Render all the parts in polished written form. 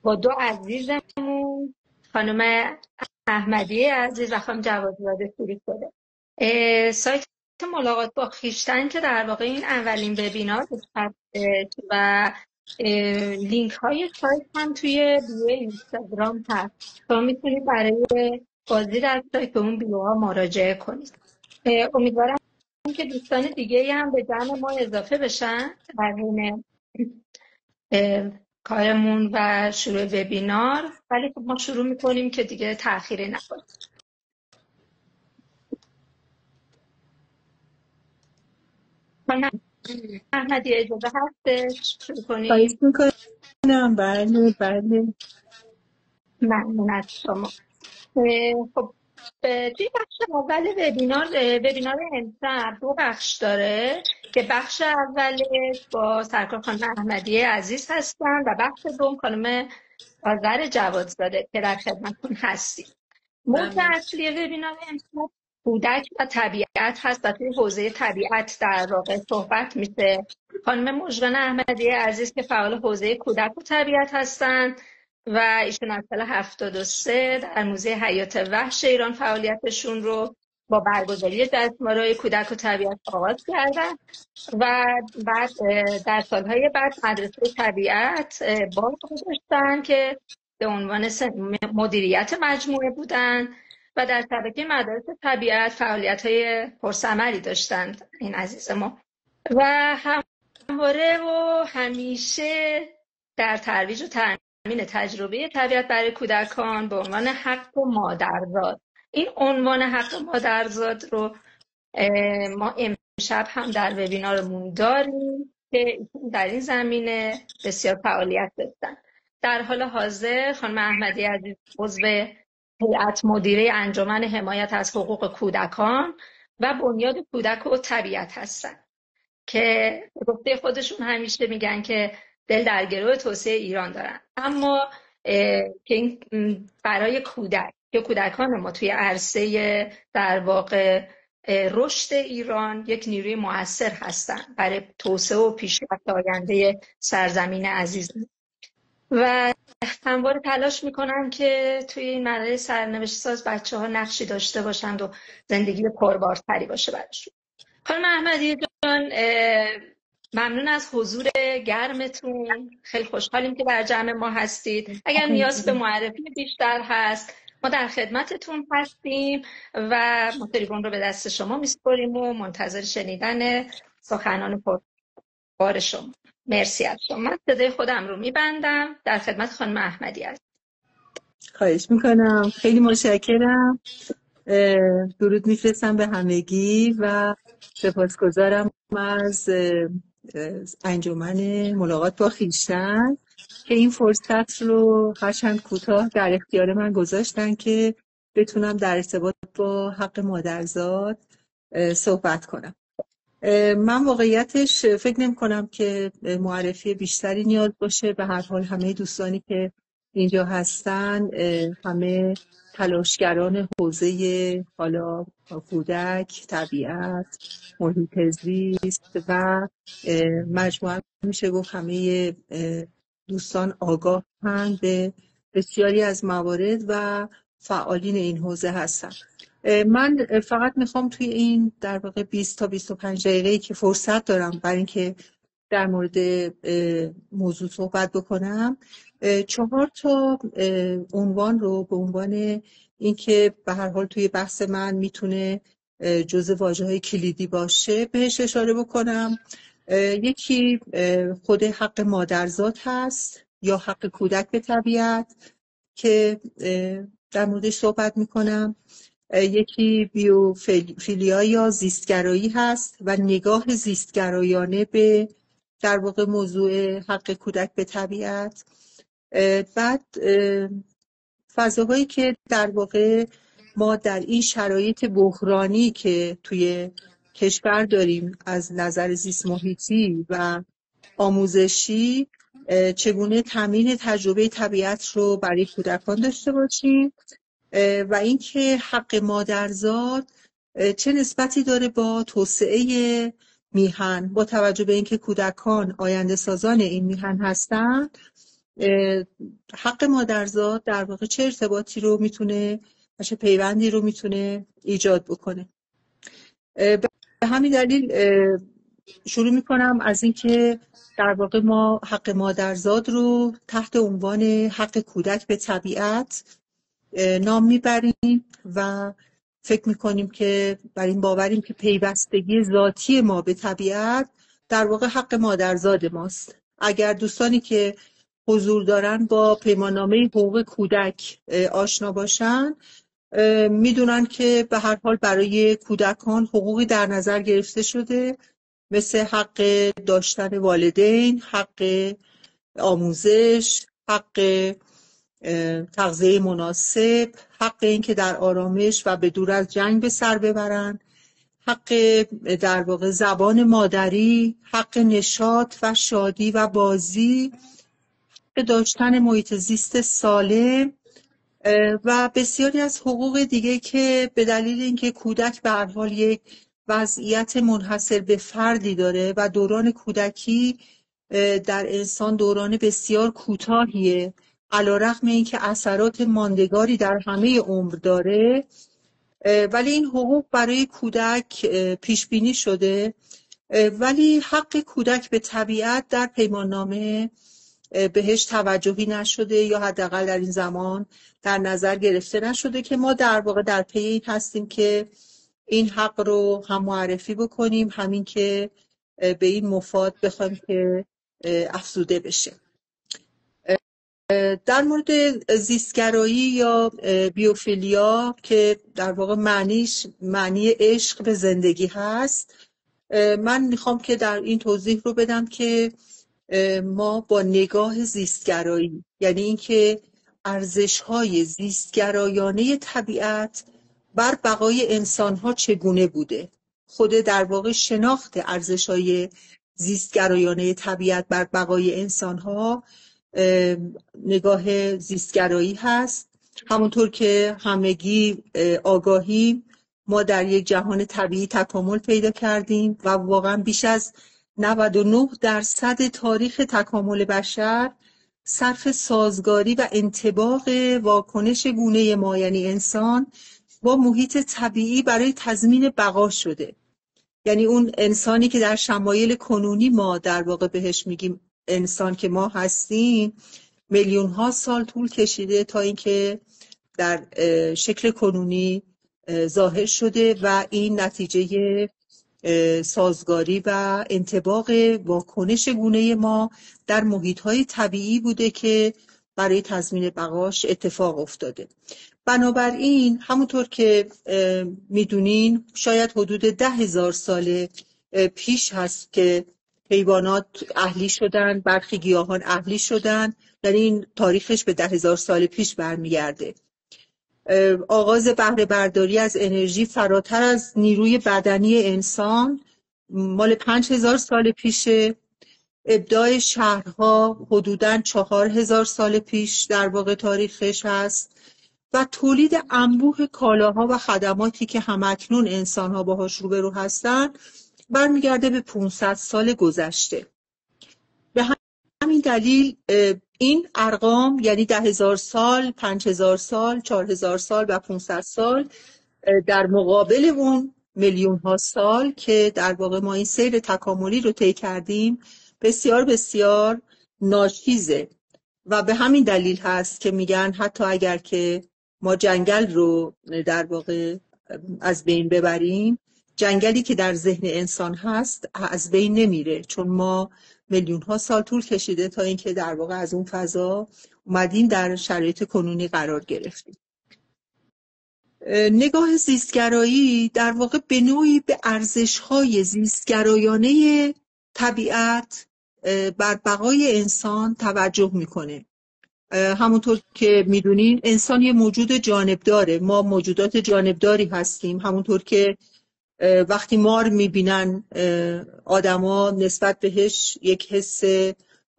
با دو عزیزمون، خانم احمدی عزیز و خانم جوادزاده شروع شده. سایت ملاقات با خویشتن که در واقع این اولین وبینار هستش و لینک های سایت هم توی بیو اینستاگرام هست. شما میتونید برای بازدید از سایت به اون بیوها مراجعه کنید. امیدوارم که دوستان دیگه هم به جمع ما اضافه بشن در حین کارمون و شروع وبینار، ولی خب ما شروع میکنیم که دیگه تأخیری نکنیم. احمدی اجازه هستش شروع خواهش کنیم؟ میکنم. بله. ممنون از شما. خب توی بخش اول وبینار امشب دو بخش داره که بخش اولش با سرکار خانم احمدی عزیز هستن و بخش دوم خانم آذر جوادزاده که در خدمتتون هستیم. موضوع اصلی وبینار امشب کودک و طبیعت هست و توی حوزه طبیعت در واقع صحبت میشه. خانم مژگان احمدی عزیز که فعال حوزه کودک و طبیعت هستند و ایشون از سال 73 در موزه حیات وحش ایران فعالیتشون رو با برگزاری جشنواره کودک و طبیعت آغاز کردن و بعد در سالهای بعد مدرسه طبیعت باز گذاشتن که به عنوان مدیریت مجموعه بودن و در شبکه مدارس طبیعت فعالیت‌های پرثمری داشتند این عزیز ما و همواره و همیشه در ترویج و تأمین تجربه طبیعت برای کودکان به عنوان حق مادرزاد. این عنوان حق مادرزاد رو ما امشب هم در وبینارمون داریم که در این زمینه بسیار فعالیت داشتن. در حال حاضر خانم احمدی عزیز عضو هیئت مدیره انجمن حمایت از حقوق کودکان و بنیاد کودک و طبیعت هستن که به گفته خودشون همیشه میگن که دل در گروه توسعه ایران دارن، اما که برای کودکان ما توی عرصه در واقع رشد ایران یک نیروی مؤثر هستن برای توسعه و پیشرفت آینده سرزمین عزیز و همواره تلاش میکنن که توی این مرحله سرنوشت ساز بچه‌ها نقشی داشته باشند و زندگی پربارتری باشه براشون. خانم احمدی جان، ممنون از حضور گرمتون. خیلی خوشحالیم که در جمع ما هستید. اگر نیاز به معرفی بیشتر هست ما در خدمتتون هستیم و ما تریبون رو به دست شما میسپاریم و منتظر شنیدن سخنان پربار شما. مرسی از شما. من صدای خودم رو میبندم. در خدمت خانم احمدی هستم. خواهش میکنم. خیلی متشکرم. درود میفرستم به همگی و سپاسگزارم از انجمن ملاقات با خویشتن که این فرصت رو هرچند کوتاه در اختیار من گذاشتن که بتونم در ارتباط با حق مادرزاد صحبت کنم. من واقعیتش فکر نمی کنم که معرفی بیشتری نیاز باشه. به هر حال همه دوستانی که اینجا هستن همه تلاشگران حوزه حالا کودک، طبیعت، محیط زیست و مجموعاً میشه گفت همه دوستان آگاهند به بسیاری از موارد و فعالین این حوزه هستن. من فقط میخوام توی این در واقع 20 تا 25 دقیقه‌ای که فرصت دارم برای اینکه در مورد موضوع صحبت بکنم 4 تا عنوان رو به عنوان اینکه به هر حال توی بحث من میتونه جزء واژه‌های کلیدی باشه بهش اشاره بکنم. یکی خود حق مادرزاد هست یا حق کودک به طبیعت که در موردش صحبت میکنم. یکی بیوفیلیا یا زیستگرایی هست و نگاه زیستگرایانه به در واقع موضوع حق کودک به طبیعت. بعد فضاهایی که در واقع ما در این شرایط بحرانی که توی کشور داریم از نظر زیست محیطی و آموزشی چگونه تامین تجربه طبیعت رو برای کودکان داشته باشیم و اینکه حق مادرزاد چه نسبتی داره با توسعه میهن با توجه به اینکه کودکان آینده سازان این میهن هستند حق مادرزاد در واقع چه ارتباطی رو میتونه و چه پیوندی رو میتونه ایجاد بکنه. به همین دلیل شروع میکنم از اینکه در واقع ما حق مادرزاد رو تحت عنوان حق کودک به طبیعت نام میبریم و فکر میکنیم که بر این باوریم که پیوستگی ذاتی ما به طبیعت در واقع حق مادرزاد ماست. اگر دوستانی که حضور دارن با پیماننامه حقوق کودک آشنا باشن میدونن که به هر حال برای کودکان حقوقی در نظر گرفته شده، مثل حق داشتن والدین، حق آموزش، حق تغذیه مناسب، حق این که در آرامش و به دور از جنگ به سر ببرن، حق در واقع زبان مادری، حق نشاط و شادی و بازی، حق داشتن محیط زیست سالم و بسیاری از حقوق دیگه که به دلیل اینکه کودک به هر حال یک وضعیت منحصر به فردی داره و دوران کودکی در انسان دوران بسیار کوتاهیه، علیرغم اینکه اثرات ماندگاری در همه عمر داره، ولی این حقوق برای کودک پیش بینی شده، ولی حق کودک به طبیعت در پیماننامه بهش توجهی نشده یا حداقل در این زمان در نظر گرفته نشده که ما در واقع در پی این هستیم که این حق رو هم معرفی بکنیم، همین که به این مفاد بخوایم که افزوده بشه. در مورد زیستگرایی یا بیوفیلیا که در واقع معنی عشق به زندگی هست، من میخوام که در این توضیح رو بدم که ما با نگاه زیستگرایی، یعنی اینکه ارزش‌های زیستگرایانه طبیعت بر بقای انسان‌ها چگونه بوده، خود در واقع شناخت ارزش‌های زیستگرایانه طبیعت بر بقای انسان‌ها نگاه زیستگرایی هست. همونطور که همگی آگاهیم ما در یک جهان طبیعی تکامل پیدا کردیم و واقعا بیش از 99% تاریخ تکامل بشر صرف سازگاری و انطباق واکنش گونه ما، یعنی انسان، با محیط طبیعی برای تضمین بقا شده. یعنی اون انسانی که در شمایل کنونی ما در واقع بهش میگیم انسان که ما هستیم، میلیون ها سال طول کشیده تا اینکه در شکل کنونی ظاهر شده و این نتیجه سازگاری و انطباق واکنش گونه ما در محیط‌های طبیعی بوده که برای تضمین بقاش اتفاق افتاده. بنابراین همونطور که میدونین شاید حدود 10,000 سال پیش هست که حیوانات اهلی شدن، برخی گیاهان اهلی شدن، یعنی این تاریخش به 10,000 سال پیش برمیگرده. آغاز بهره برداری از انرژی فراتر از نیروی بدنی انسان مال 5,000 سال پیشه. ابداع شهرها حدوداً 4,000 سال پیش در واقع تاریخش هست و تولید انبوه کالاها و خدماتی که همکنون انسان‌ها باهاش روبرو هستن برمیگرده به 500 سال گذشته. به همین دلیل این ارقام، یعنی 10,000 سال، 5,000 سال، 4,000 سال و 500 سال، در مقابل اون میلیون ها سال که در واقع ما این سیر تکاملی رو طی کردیم، بسیار بسیار ناچیزه و به همین دلیل هست که میگن حتی اگر که ما جنگل رو در واقع از بین ببریم، جنگلی که در ذهن انسان هست از بین نمیره، چون ما میلیون ها سال طول کشیده تا اینکه در واقع از اون فضا اومدیم در شرایط کنونی قرار گرفتیم. نگاه زیستگرایی در واقع به نوعی به ارزش‌های زیستگرایانه طبیعت بر بقای انسان توجه میکنه. همونطور که میدونین انسان یه موجود جانبداره، ما موجودات جانبداری هستیم. همونطور که وقتی مار میبینن آدما نسبت بهش یک حس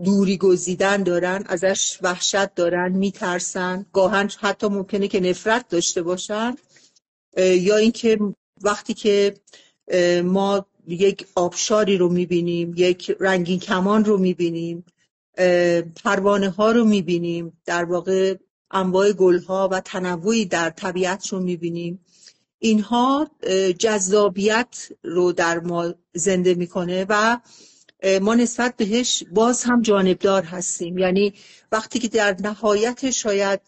دوری گزیدن دارن، ازش وحشت دارن، میترسن، گاهن حتی ممکنه که نفرت داشته باشن، یا اینکه وقتی که ما یک آبشاری رو میبینیم، یک رنگین کمان رو میبینیم، پروانه ها رو میبینیم، در واقع انواع گل ها و تنوعی در طبیعت رو میبینیم. اینها جذابیت رو در ما زنده میکنه و ما نسبت بهش باز هم جانبدار هستیم. یعنی وقتی که در نهایت شاید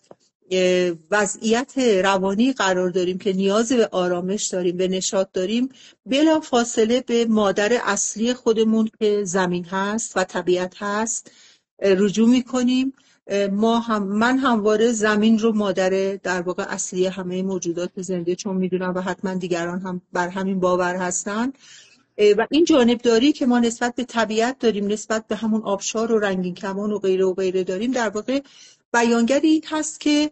وضعیت روانی قرار داریم که نیاز به آرامش داریم، به نشاط داریم، بلا فاصله به مادر اصلی خودمون که زمین هست و طبیعت هست رجوع میکنیم. من همواره زمین رو مادر در واقع اصلی همه موجودات زنده چون میدونم و حتما دیگران هم بر همین باور هستن و این جانبداری که ما نسبت به طبیعت داریم، نسبت به همون آبشار و رنگین کمان و غیره داریم، در واقع بیانگر این هست که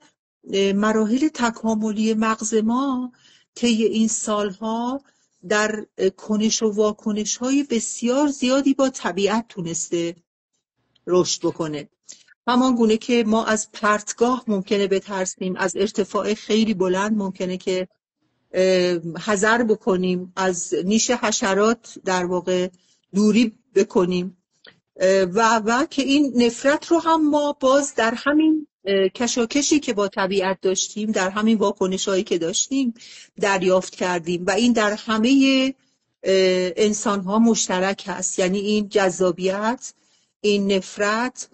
مراحل تکاملی مغز ما طی این سالها در کنش و واکنش های بسیار زیادی با طبیعت تونسته رشد بکنه. همان گونه که ما از پرتگاه ممکنه بترسیم، از ارتفاع خیلی بلند ممکنه که حذر بکنیم، از نیش حشرات در واقع دوری بکنیم و که این نفرت رو هم ما باز در همین کشاکشی که با طبیعت داشتیم، در همین واکنش‌هایی که داشتیم دریافت کردیم و این در همه انسان‌ها مشترک هست. یعنی این جذابیت، این نفرت،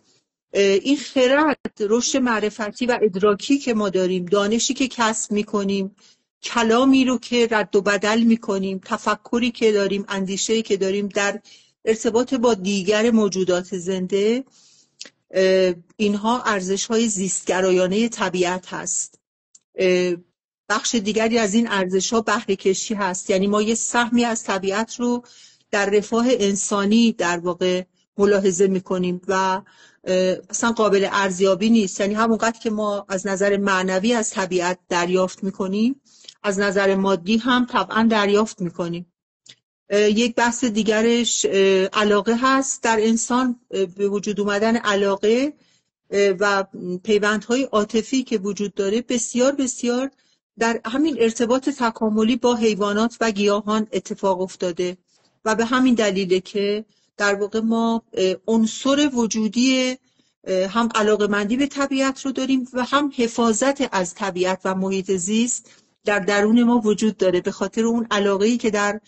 این خرد، رشد معرفتی و ادراکی که ما داریم، دانشی که کسب می‌کنیم، کلامی رو که رد و بدل می‌کنیم، تفکری که داریم، اندیشه‌ای که داریم در ارتباط با دیگر موجودات زنده، اینها ارزش‌های زیستگرایانه طبیعت هست. بخش دیگری از این ارزش‌ها بهره کشی هست. یعنی ما یه سهمی از طبیعت رو در رفاه انسانی در واقع ملاحظه می‌کنیم و اصلا قابل ارزیابی نیست. یعنی همونقدر که ما از نظر معنوی از طبیعت دریافت می‌کنیم، از نظر مادی هم طبعا دریافت می‌کنیم. یک بحث دیگرش علاقه هست. در انسان به وجود اومدن علاقه و پیوندهای عاطفی که وجود داره بسیار بسیار در همین ارتباط تکاملی با حیوانات و گیاهان اتفاق افتاده و به همین دلیله که در واقع ما عنصر وجودی هم علاقه‌مندی به طبیعت رو داریم و هم حفاظت از طبیعت و محیط زیست در درون ما وجود داره به خاطر اون علاقه‌ای که در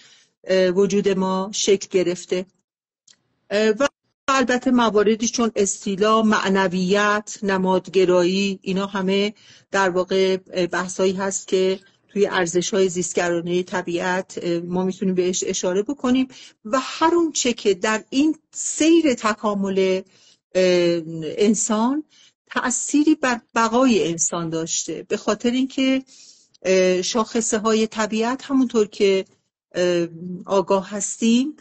وجود ما شکل گرفته. و البته مواردی چون استیلا، معنویت، نمادگرایی، اینا همه در واقع بحثایی هست که توی ارزش‌های زیستگرانه طبیعت ما میتونیم بهش اشاره بکنیم و هر اون چه که در این سیر تکامل انسان تأثیری بر بقای انسان داشته، به خاطر اینکه شاخصه های طبیعت همونطور که آگاه هستیم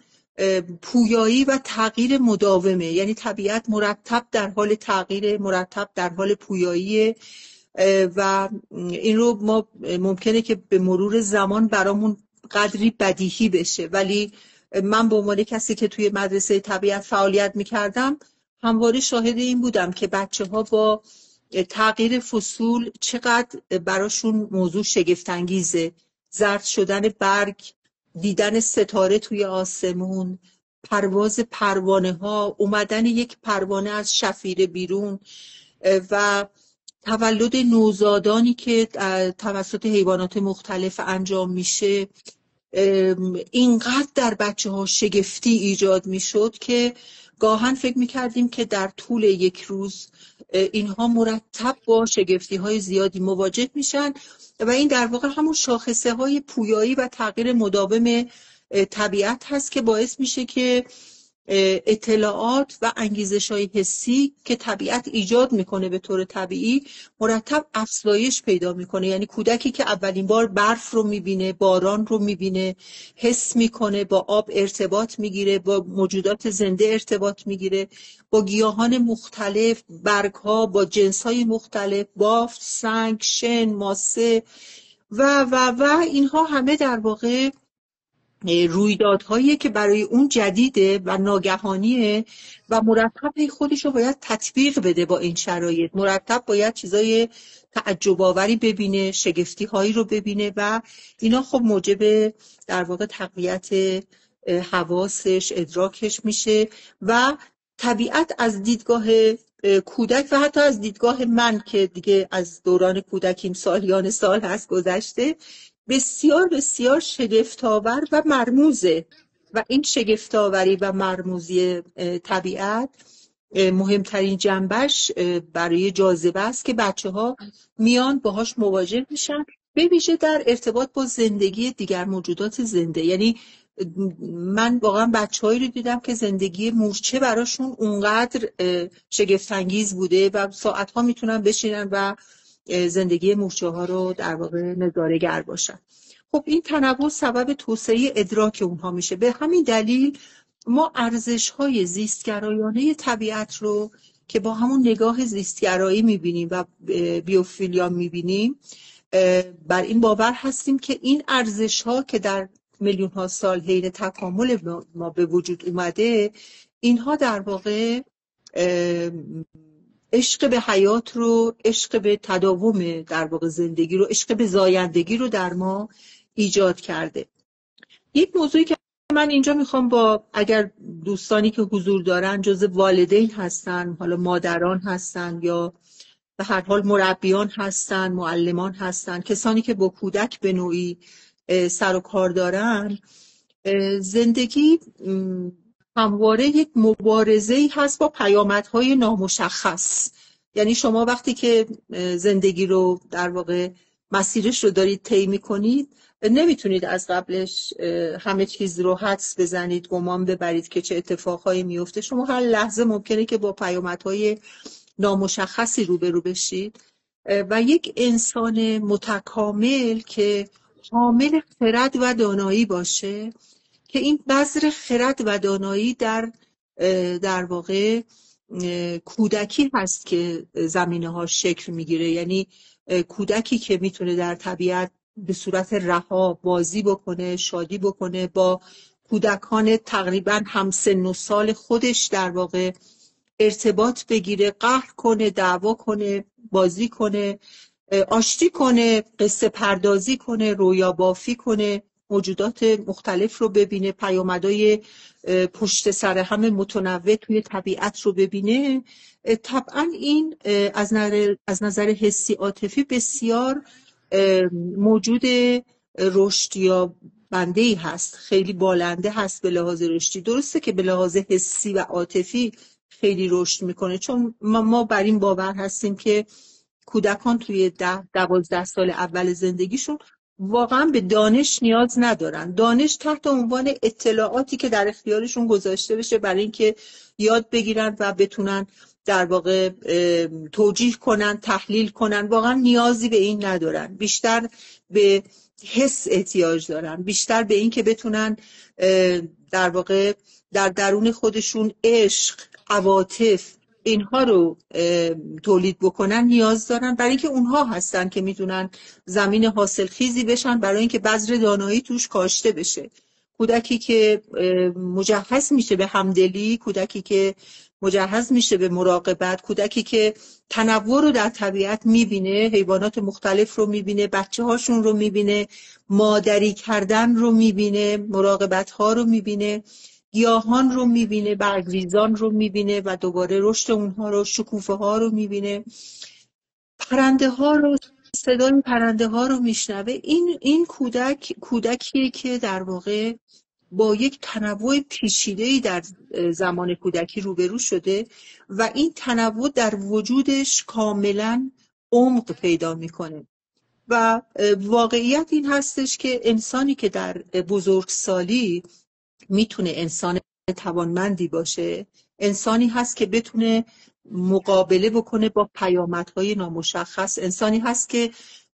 پویایی و تغییر مداومه. یعنی طبیعت مرتب در حال تغییر، مرتب در حال پویایی و این رو ما ممکنه که به مرور زمان برامون قدری بدیهی بشه، ولی من به عنوان کسی که توی مدرسه طبیعت فعالیت میکردم همواره شاهد این بودم که بچه‌ها با تغییر فصول چقدر براشون موضوع شگفت‌انگیزه. زرد شدن برگ، دیدن ستاره توی آسمون، پرواز پروانه ها، اومدن یک پروانه از شفیره بیرون و تولد نوزادانی که توسط حیوانات مختلف انجام میشه، اینقدر در بچه ها شگفتی ایجاد میشد که گاهن فکر میکردیم که در طول یک روز اینها مرتب با شگفتی های زیادی مواجه میشن و این در واقع همون شاخصه های پویایی و تغییر مداوم طبیعت هست که باعث میشه که اطلاعات و انگیزش‌های حسی که طبیعت ایجاد میکنه به طور طبیعی مرتب افزایش پیدا میکنه. یعنی کودکی که اولین بار برف رو میبینه، باران رو میبینه، حس میکنه، با آب ارتباط میگیره، با موجودات زنده ارتباط میگیره، با گیاهان مختلف، برگها با جنس‌های مختلف، بافت، سنگ، شن، ماسه و اینها همه در واقع رویدادهایی که برای اون جدیده و ناگهانیه و مرتب خودش رو باید تطبیق بده با این شرایط، مرتب باید چیزای تعجب آوری ببینه، شگفتی هایی رو ببینه و اینا خب موجب در واقع تقویت حواسش، ادراکش میشه و طبیعت از دیدگاه کودک و حتی از دیدگاه من که دیگه از دوران کودکیم سالیان سال هست گذشته، بسیار بسیار شگفت‌آور و مرموزه. و این شگفت‌آوری و مرموزی طبیعت مهمترین جنبش برای جاذبه است که بچه‌ها میان باهاش مواجه میشن، به ویژه در ارتباط با زندگی دیگر موجودات زنده. یعنی من واقعا بچه‌هایی رو دیدم که زندگی مورچه براشون اونقدر شگفت‌انگیز بوده و ساعت‌ها میتونن بشینن و زندگی مورچه ها رو در واقع نظاره‌گر باشن. خب این تنوع سبب توسعه ادراک اونها میشه. به همین دلیل ما ارزش‌های زیستگرایانه طبیعت رو که با همون نگاه زیستگرایی میبینیم و بیوفیلیا میبینیم، بر این باور هستیم که این ارزش‌ها که در میلیون ها سال حین تکامل ما به وجود اومده، اینها در واقع عشق به حیات رو، عشق به تداوم در واقع زندگی رو، عشق به زایندگی رو در ما ایجاد کرده. یک موضوعی که من اینجا میخوام با اگر دوستانی که حضور دارن جز والدین هستن، حالا مادران هستن یا به هر حال مربیان هستن، معلمان هستن، کسانی که با کودک به نوعی سر و کار دارن، زندگی همواره یک مبارزه‌ای هست با پیامدهای نامشخص. یعنی شما وقتی که زندگی رو در واقع مسیرش رو دارید طی می‌کنید، نمیتونید از قبلش همه چیز رو حدس بزنید، گمان ببرید که چه اتفاقهایی میفته. شما هر لحظه ممکنه که با پیامدهای نامشخصی روبرو بشید و یک انسان متکامل که حامل خرد و دانایی باشه، که این بذر خرد و دانایی در واقع کودکی هست که زمینه ها شکل میگیره. یعنی کودکی که میتونه در طبیعت به صورت رها بازی بکنه، شادی بکنه، با کودکان تقریبا همسن و سال خودش در واقع ارتباط بگیره، قهر کنه، دعوا کنه، بازی کنه، آشتی کنه، قصه پردازی کنه، رویا بافی کنه، موجودات مختلف رو ببینه، پیامدهای پشت سر هم متنوع توی طبیعت رو ببینه، طبعا این از نظر حسی عاطفی بسیار موجود رشدیابنده‌ای هست، خیلی بالنده هست به لحاظ رشدی. درسته که به لحاظ حسی و عاطفی خیلی رشد میکنه، چون ما بر این باور هستیم که کودکان توی 10-12 سال اول زندگیشون واقعا به دانش نیاز ندارن. دانش تحت عنوان اطلاعاتی که در اختیارشون گذاشته بشه برای اینکه یاد بگیرن و بتونن در واقع توجیه کنن، تحلیل کنن، واقعا نیازی به این ندارن. بیشتر به حس احتیاج دارن، بیشتر به این که بتونن در واقع در درون خودشون عشق، عواطف، اینها رو تولید بکنن نیاز دارن، برای اینکه اونها هستن که میتونن زمین حاصل خیزی بشن برای اینکه بذر دانایی توش کاشته بشه. کودکی که مجهز میشه به همدلی، کودکی که مجهز میشه به مراقبت، کودکی که تنوع رو در طبیعت میبینه، حیوانات مختلف رو میبینه، بچه هاشون رو میبینه، مادری کردن رو میبینه، مراقبت ها رو میبینه، گیاهان رو میبینه، برگریزان رو میبینه و دوباره رشد اونها رو، شکوفه ها رو میبینه، پرنده ها رو، صدای پرنده ها رو میشنوه. این کودکیه که در واقع با یک تنوع پیچیده‌ای در زمان کودکی روبرو شده و این تنوع در وجودش کاملا عمق پیدا میکنه. و واقعیت این هستش که انسانی که در بزرگسالی میتونه انسان توانمندی باشه، انسانی هست که بتونه مقابله بکنه با پیامدهای نامشخص، انسانی هست که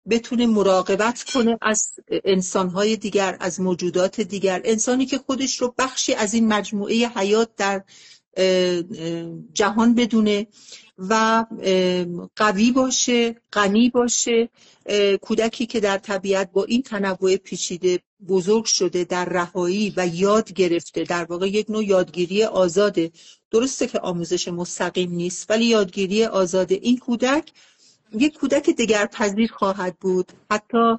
بتونه مراقبت کنه از انسانهای دیگر، از موجودات دیگر، انسانی که خودش رو بخشی از این مجموعه حیات در جهان بدونه و قوی باشه، غنی باشه. کودکی که در طبیعت با این تنوع پیچیده بزرگ شده، در رهایی و یاد گرفته، در واقع یک نوع یادگیری آزاده. درسته که آموزش مستقیم نیست، ولی یادگیری آزاده. این کودک یک کودک دگرپذیر خواهد بود، حتی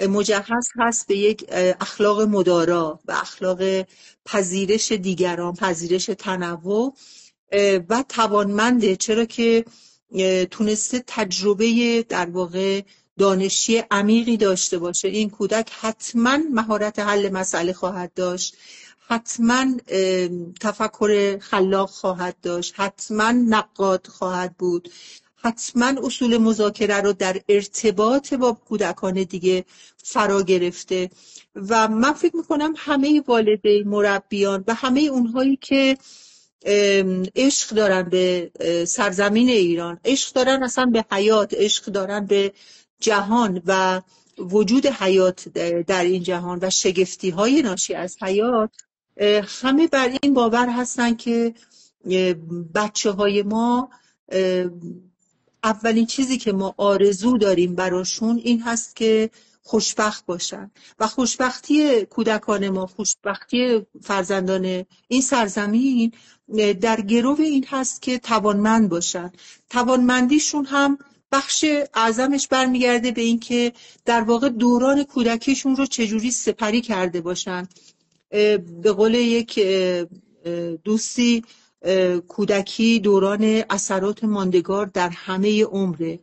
مجهز هست به یک اخلاق مدارا و اخلاق پذیرش دیگران، پذیرش تنوع، و توانمنده، چرا که تونسته تجربه در واقع دانشی عمیقی داشته باشه. این کودک حتما مهارت حل مسئله خواهد داشت، حتما تفکر خلاق خواهد داشت، حتما نقاد خواهد بود، حتما اصول مذاکره رو در ارتباط با کودکان دیگه فرا گرفته. و من فکر میکنم همه والدین، مربیان و همه اونهایی که عشق دارن به سرزمین ایران، عشق دارن اصلا به حیات، عشق دارن به جهان و وجود حیات در این جهان و شگفتی های ناشی از حیات، همه بر این باور هستن که بچه های ما اولین چیزی که ما آرزو داریم براشون این هست که خوشبخت باشن و خوشبختی کودکان ما، خوشبختی فرزندان این سرزمین در گرو این هست که توانمند باشن. توانمندیشون هم بخش اعظمش برمیگرده به این که در واقع دوران کودکیشون رو چجوری سپری کرده باشن. به قول یک دوستی، کودکی دوران اثرات ماندگار در همه عمره،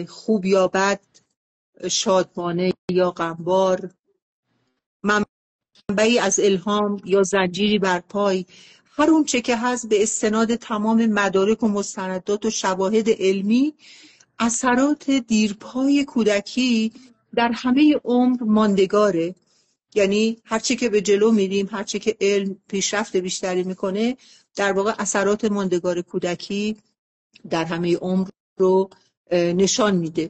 خوب یا بد، شادمانه یا غمبار، منبعی از الهام یا زنجیری بر پای، هر اون چه که هست به استناد تمام مدارک و مستندات و شواهد علمی، اثرات دیرپای کودکی در همه عمر ماندگاره. یعنی هرچی که به جلو میریم، هرچی که علم پیشرفت بیشتری میکنه، در واقع اثرات ماندگار کودکی در همه عمر رو نشان میده.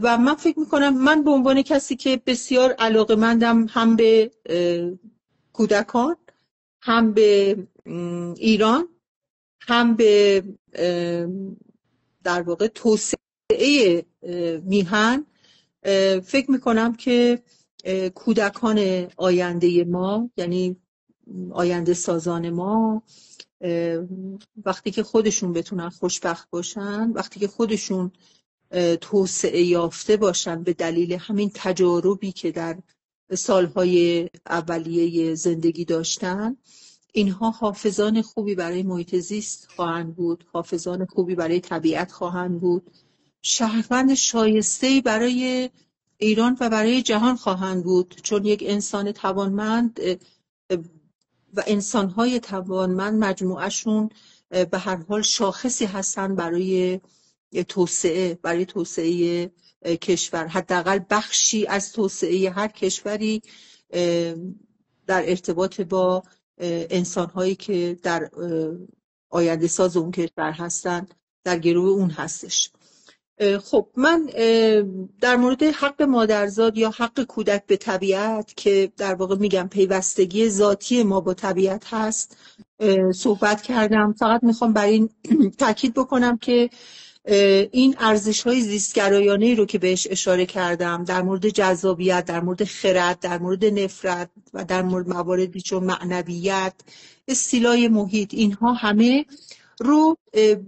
و من فکر میکنم من به عنوان کسی که بسیار علاقه‌مندم هم به کودکان، هم به ایران، هم به در واقع توسعه میهن، فکر میکنم که کودکان آینده ما، یعنی آینده سازان ما، وقتی که خودشون بتونن خوشبخت باشن، وقتی که خودشون توسعه یافته باشن به دلیل همین تجاربی که در سالهای اولیه زندگی داشتن، اینها حافظان خوبی برای محیط زیست خواهند بود، حافظان خوبی برای طبیعت خواهند بود، شهروند شایسته‌ای برای ایران و برای جهان خواهند بود. چون یک انسان توانمند و انسان‌های توانمند مجموعه‌شون به هر حال شاخصی هستن برای توسعه کشور. حداقل بخشی از توسعه هر کشوری در ارتباط با انسان‌هایی که در آینده ساز اون کشور هستن در گروه اون هستش. خب من در مورد حق مادرزاد یا حق کودک به طبیعت که در واقع میگم پیوستگی ذاتی ما با طبیعت هست صحبت کردم. فقط میخوام بر این تاکید بکنم که این ارزش‌های زیستگرایانه‌ای رو که بهش اشاره کردم در مورد جذابیت، در مورد خرد، در مورد نفرت و در مورد مواردی چون معنویت، استیلای محیط، اینها همه رو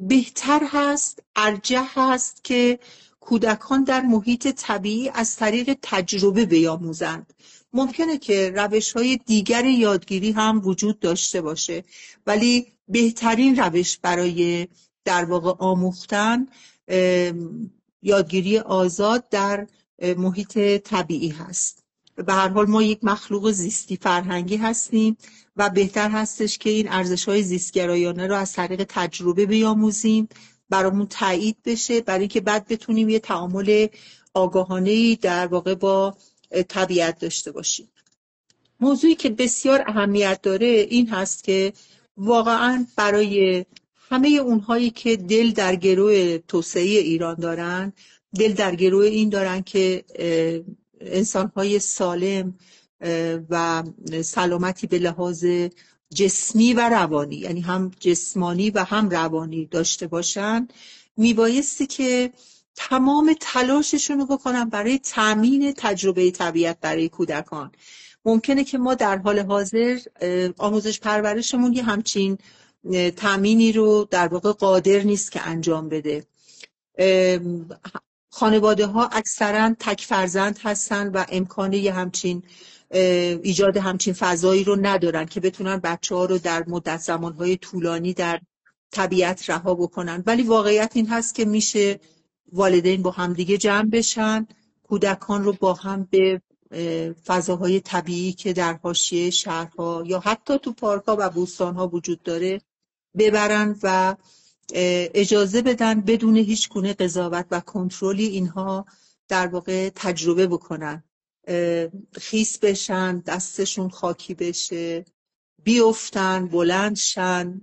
بهتر هست، ارجح هست که کودکان در محیط طبیعی از طریق تجربه بیاموزند. ممکنه که روش‌های دیگر یادگیری هم وجود داشته باشه، ولی بهترین روش برای در واقع آموختن یادگیری آزاد در محیط طبیعی هست. به هر حال ما یک مخلوق زیستی فرهنگی هستیم و بهتر هستش که این ارزش‌های زیستگرایانه رو از طریق تجربه بیاموزیم، برامون تایید بشه، برای اینکه بعد بتونیم یه تعامل آگاهانه‌ای در واقع با طبیعت داشته باشیم. موضوعی که بسیار اهمیت داره این هست که واقعاً برای همه اونهایی که دل در گروه توسعه ایران دارن، دل در گروه این دارن که انسان‌های سالم و سلامتی به لحاظ جسمی و روانی، یعنی هم جسمانی و هم روانی داشته باشن، میبایستی که تمام تلاششون رو بکنن برای تامین تجربه طبیعت برای کودکان. ممکنه که ما در حال حاضر آموزش پرورشمون یه همچین تامینی رو در واقع قادر نیست که انجام بده. خانواده ها اکثرا تک فرزند هستن و امکان یه همچین ایجاد همچین فضایی رو ندارن که بتونن بچه ها رو در مدت زمانهای طولانی در طبیعت رها بکنن. ولی واقعیت این هست که میشه والدین با هم دیگه جمع بشن، کودکان رو با هم به فضاهای طبیعی که در حاشیه شهرها یا حتی تو پارک‌ها و بوستان‌ها وجود داره ببرن و اجازه بدن بدون هیچ گونه قضاوت و کنترلی اینها در واقع تجربه بکنن، خیس بشن، دستشون خاکی بشه، بیفتن، بلند شن،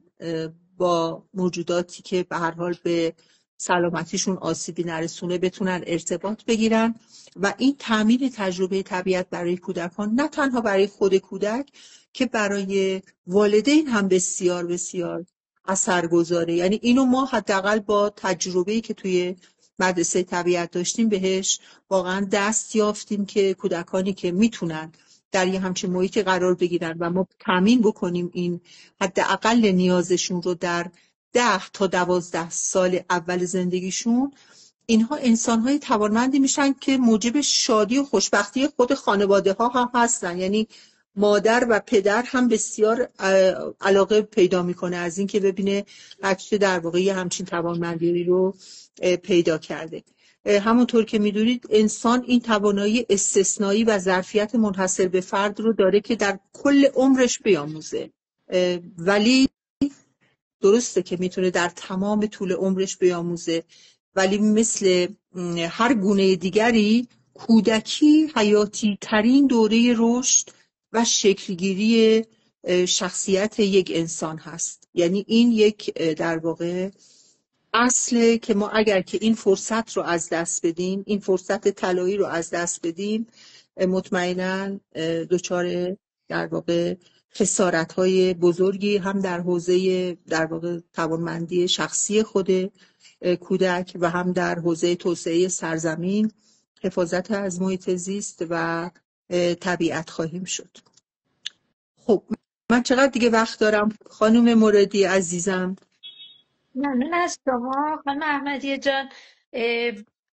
با موجوداتی که به هر حال به سلامتیشون آسیبی نرسونه بتونن ارتباط بگیرن. و این تامین تجربه طبیعت برای کودکان، نه تنها برای خود کودک که برای والدین هم بسیار بسیار اثرگذاره. یعنی اینو ما حداقل با تجربه‌ای که توی مدرسه طبیعت داشتیم بهش واقعا دست یافتیم که کودکانی که میتونن در یه همچین محیطی قرار بگیرن و ما تامین بکنیم این حداقل نیازشون رو در 10 تا 12 سال اول زندگیشون، اینها انسان‌های توانمندی میشن که موجب شادی و خوشبختی خود خانواده ها هم هستن. یعنی مادر و پدر هم بسیار علاقه پیدا میکنه از این که ببینه بچه در واقع همچین توانمندی رو پیدا کرده. همونطور که میدونید انسان این توانایی استثنایی و ظرفیت منحصر به فرد رو داره که در کل عمرش بیاموزه، ولی درسته که میتونه در تمام طول عمرش بیاموزه، ولی مثل هر گونه دیگری کودکی حیاتی ترین دوره رشد و شکلگیری شخصیت یک انسان هست. یعنی این یک در واقع اصله که ما اگر که این فرصت رو از دست بدیم، این فرصت طلایی رو از دست بدیم، مطمئناً دچار در واقع خسارت‌های بزرگی هم در حوزه در واقع توانمندی شخصی خود کودک و هم در حوزه توسعه سرزمین، حفاظت از محیط زیست و طبیعت خواهیم شد. خب من چقدر دیگه وقت دارم خانم مرادی عزیزم؟ ممنون از شما خانم احمدی جان.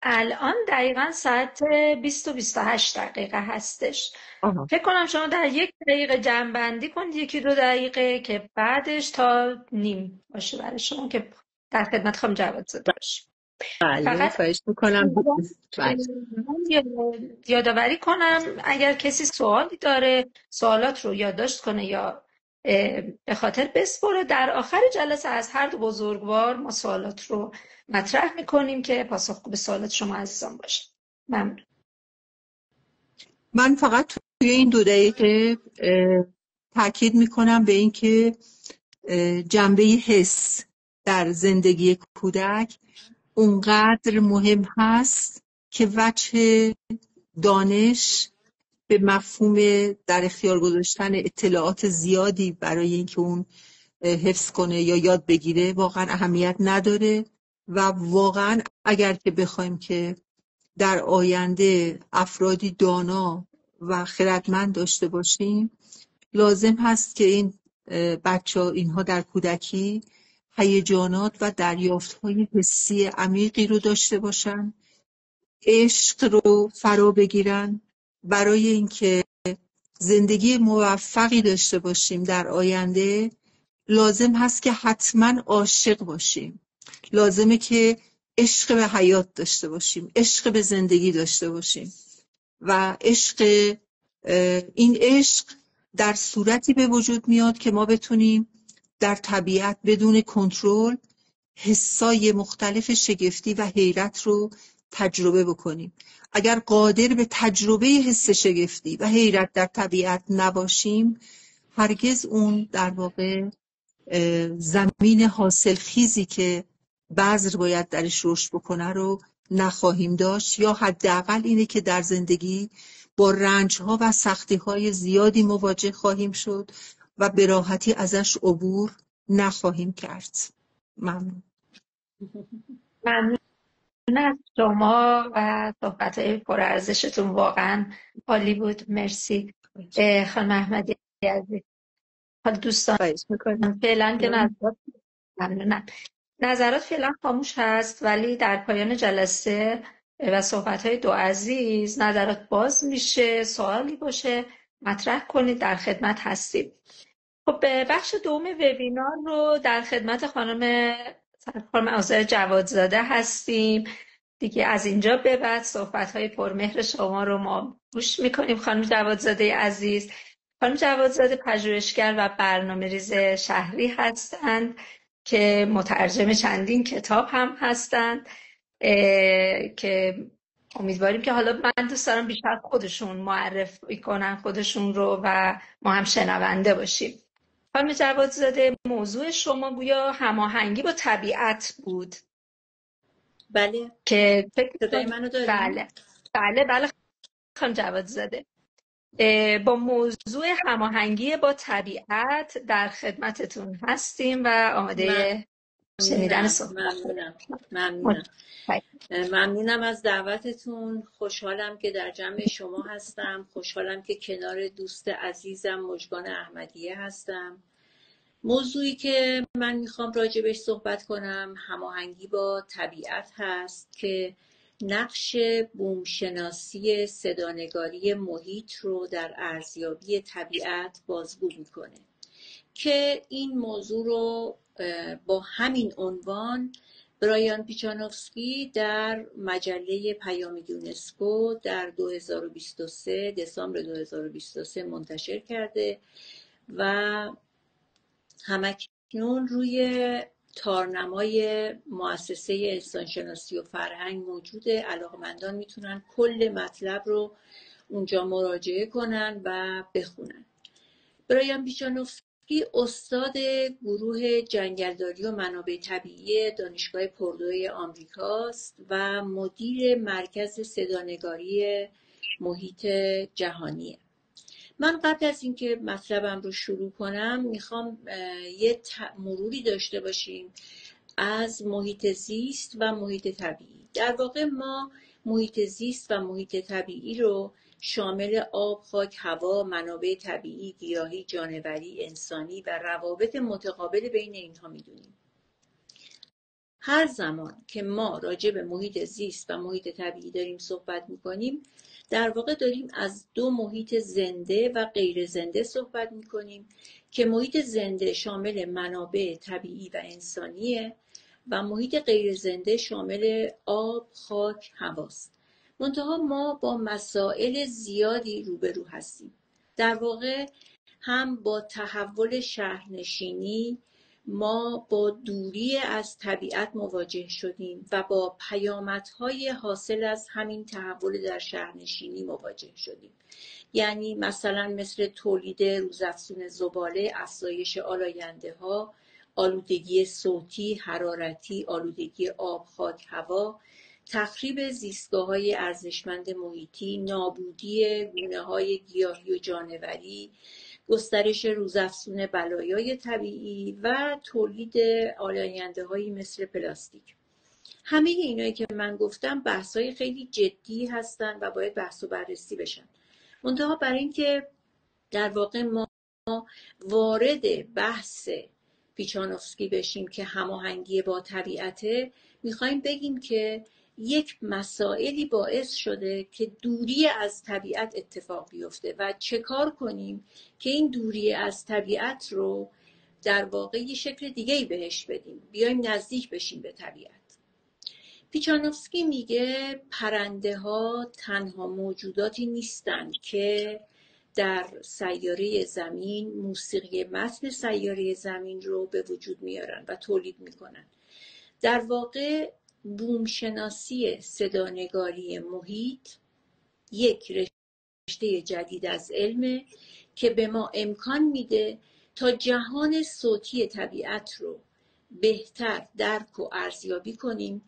الان دقیقا ساعت 20 و 28 دقیقه هستش. آها. فکر کنم شما در 1 دقیقه جمع کنید، 1-2 دقیقه که بعدش تا نیم باشه برای شما که در خدمت خانم جوادزاده باشیم. بله فقط خواهش میکنم. بله. من یادآوری کنم اگر کسی سوالی داره سوالات رو یادداشت کنه یا به خاطر بسپره. در آخر جلسه از هر دو بزرگوار ما سوالات رو مطرح میکنیم که پاسخگو به سوالات شما عزیزان باشه. ممنون. من فقط توی این 2 دقیقه تاکید میکنم به این که جنبه حس در زندگی کودک اونقدر مهم هست که وجه دانش به مفهوم در اختیار گذاشتن اطلاعات زیادی برای اینکه اون حفظ کنه یا یاد بگیره واقعا اهمیت نداره. و واقعا اگر که بخوایم که در آینده افرادی دانا و خردمند داشته باشیم، لازم هست که این بچه‌ها اینها در کودکی هیجانات و دریافت‌های حسی عمیقی رو داشته باشن، عشق رو فرا بگیرن. برای اینکه زندگی موفقی داشته باشیم در آینده لازم هست که حتما عاشق باشیم، لازمه که عشق به حیات داشته باشیم، عشق به زندگی داشته باشیم. و این عشق در صورتی به وجود میاد که ما بتونیم در طبیعت بدون کنترل حسای مختلف شگفتی و حیرت رو تجربه بکنیم. اگر قادر به تجربه حس شگفتی و حیرت در طبیعت نباشیم، هرگز اون در واقع زمین حاصل خیزی که بذر باید درش رشد بکنه رو نخواهیم داشت، یا حداقل اینه که در زندگی با رنج‌ها و سختی‌های زیادی مواجه خواهیم شد و به راحتی ازش عبور نخواهیم کرد. ممنون. ممنون از شما و صحبت‌های پرارزشتون، واقعا عالی بود. مرسی خانم احمدی عزیز. حالا دوستان خواهش میکنم. فعلا که ممنونم. نظرات فعلا خاموش هست، ولی در پایان جلسه و صحبت‌های دو عزیز نظرات باز میشه. سوالی باشه مطرح کنید، در خدمت هستیم. خب به بخش دوم وبینار رو در خدمت خانم آذر جوادزاده هستیم. دیگه از اینجا به بعد صحبت‌های پرمهر شما رو ما گوش می‌کنیم. خانم جوادزاده عزیز، خانم جوادزاده پژوهشگر و برنامه‌ریز شهری هستند که مترجم چندین کتاب هم هستند که امیدواریم که حالا من دوست دارم بیشتر خودشون معرفی کنن خودشون رو و ما هم شنونده باشیم. خانم جوادزاده، موضوع شما گویا هماهنگی با طبیعت بود. بله. که صدای منو دارین؟ بله خانم جوادزاده، با موضوع هماهنگی با طبیعت در خدمتتون هستیم و آماده شنیدن صحبت. ممنونم از دعوتتون. خوشحالم که در جمع شما هستم. خوشحالم که کنار دوست عزیزم مژگان احمدیه هستم. موضوعی که من میخوام راجبش صحبت کنم هماهنگی با طبیعت هست که نقش بومشناسی صدانگاری محیط رو در ارزیابی طبیعت بازگو میکنه که این موضوع رو با همین عنوان برایان پیچانوفسکی در مجله پیام یونسکو در 2023 دسامبر 2023 منتشر کرده و همکنون روی تارنمای مؤسسه انسانشناسی و فرهنگ موجوده. علاقمندان میتونن کل مطلب رو اونجا مراجعه کنن و بخونن. برایان پیچانوفسکی استاد گروه جنگلداری و منابع طبیعی دانشگاه پردوی آمریکاست و مدیر مرکز صدانگاری محیط جهانیه. من قبل از اینکه مطلبم رو شروع کنم میخوام یه مروری داشته باشیم از محیط زیست و محیط طبیعی. در واقع ما محیط زیست و محیط طبیعی رو شامل آب، خاک، هوا، منابع طبیعی، گیاهی، جانوری، انسانی و روابط متقابل بین اینها میدونیم. هر زمان که ما راجع به محیط زیست و محیط طبیعی داریم صحبت میکنیم در واقع داریم از دو محیط زنده و غیر زنده صحبت میکنیم که محیط زنده شامل منابع طبیعی و انسانیه و محیط غیر زنده شامل آب، خاک، هواست. منتها ما با مسائل زیادی روبرو هستیم. در واقع هم با تحول شهرنشینی ما با دوری از طبیعت مواجه شدیم و با پیامدهای حاصل از همین تحول در شهرنشینی مواجه شدیم. یعنی مثلا مثل تولید روزافزون زباله، افزایش آلاینده‌ها، آلودگی صوتی، حرارتی، آلودگی آب، خاک، هوا، تخریب زیستگاه‌های ارزشمند محیطی، نابودی گونه‌های گیاهی و جانوری، گسترش روزافزون بلایای طبیعی و تولید آلاینده‌هایی مثل پلاستیک. همه اینایی که من گفتم بحث‌های خیلی جدی هستن و باید بحث و بررسی بشن. منتها برای اینکه در واقع ما وارد بحث پیچانوفسکی بشیم که هماهنگی با طبیعته، میخوایم بگیم که یک مسائلی باعث شده که دوری از طبیعت اتفاق بیفته و چه کار کنیم که این دوری از طبیعت رو در واقع یه شکل دیگه‌ای بهش بدیم، بیایم نزدیک بشیم به طبیعت. پیچانوفسکی میگه پرنده ها تنها موجوداتی نیستند که در سیاره زمین موسیقی متن سیاره زمین رو به وجود میارن و تولید میکنن. در واقع بومشناسی صدانگاری محیط یک رشته جدید از علمه که به ما امکان میده تا جهان صوتی طبیعت رو بهتر درک و ارزیابی کنیم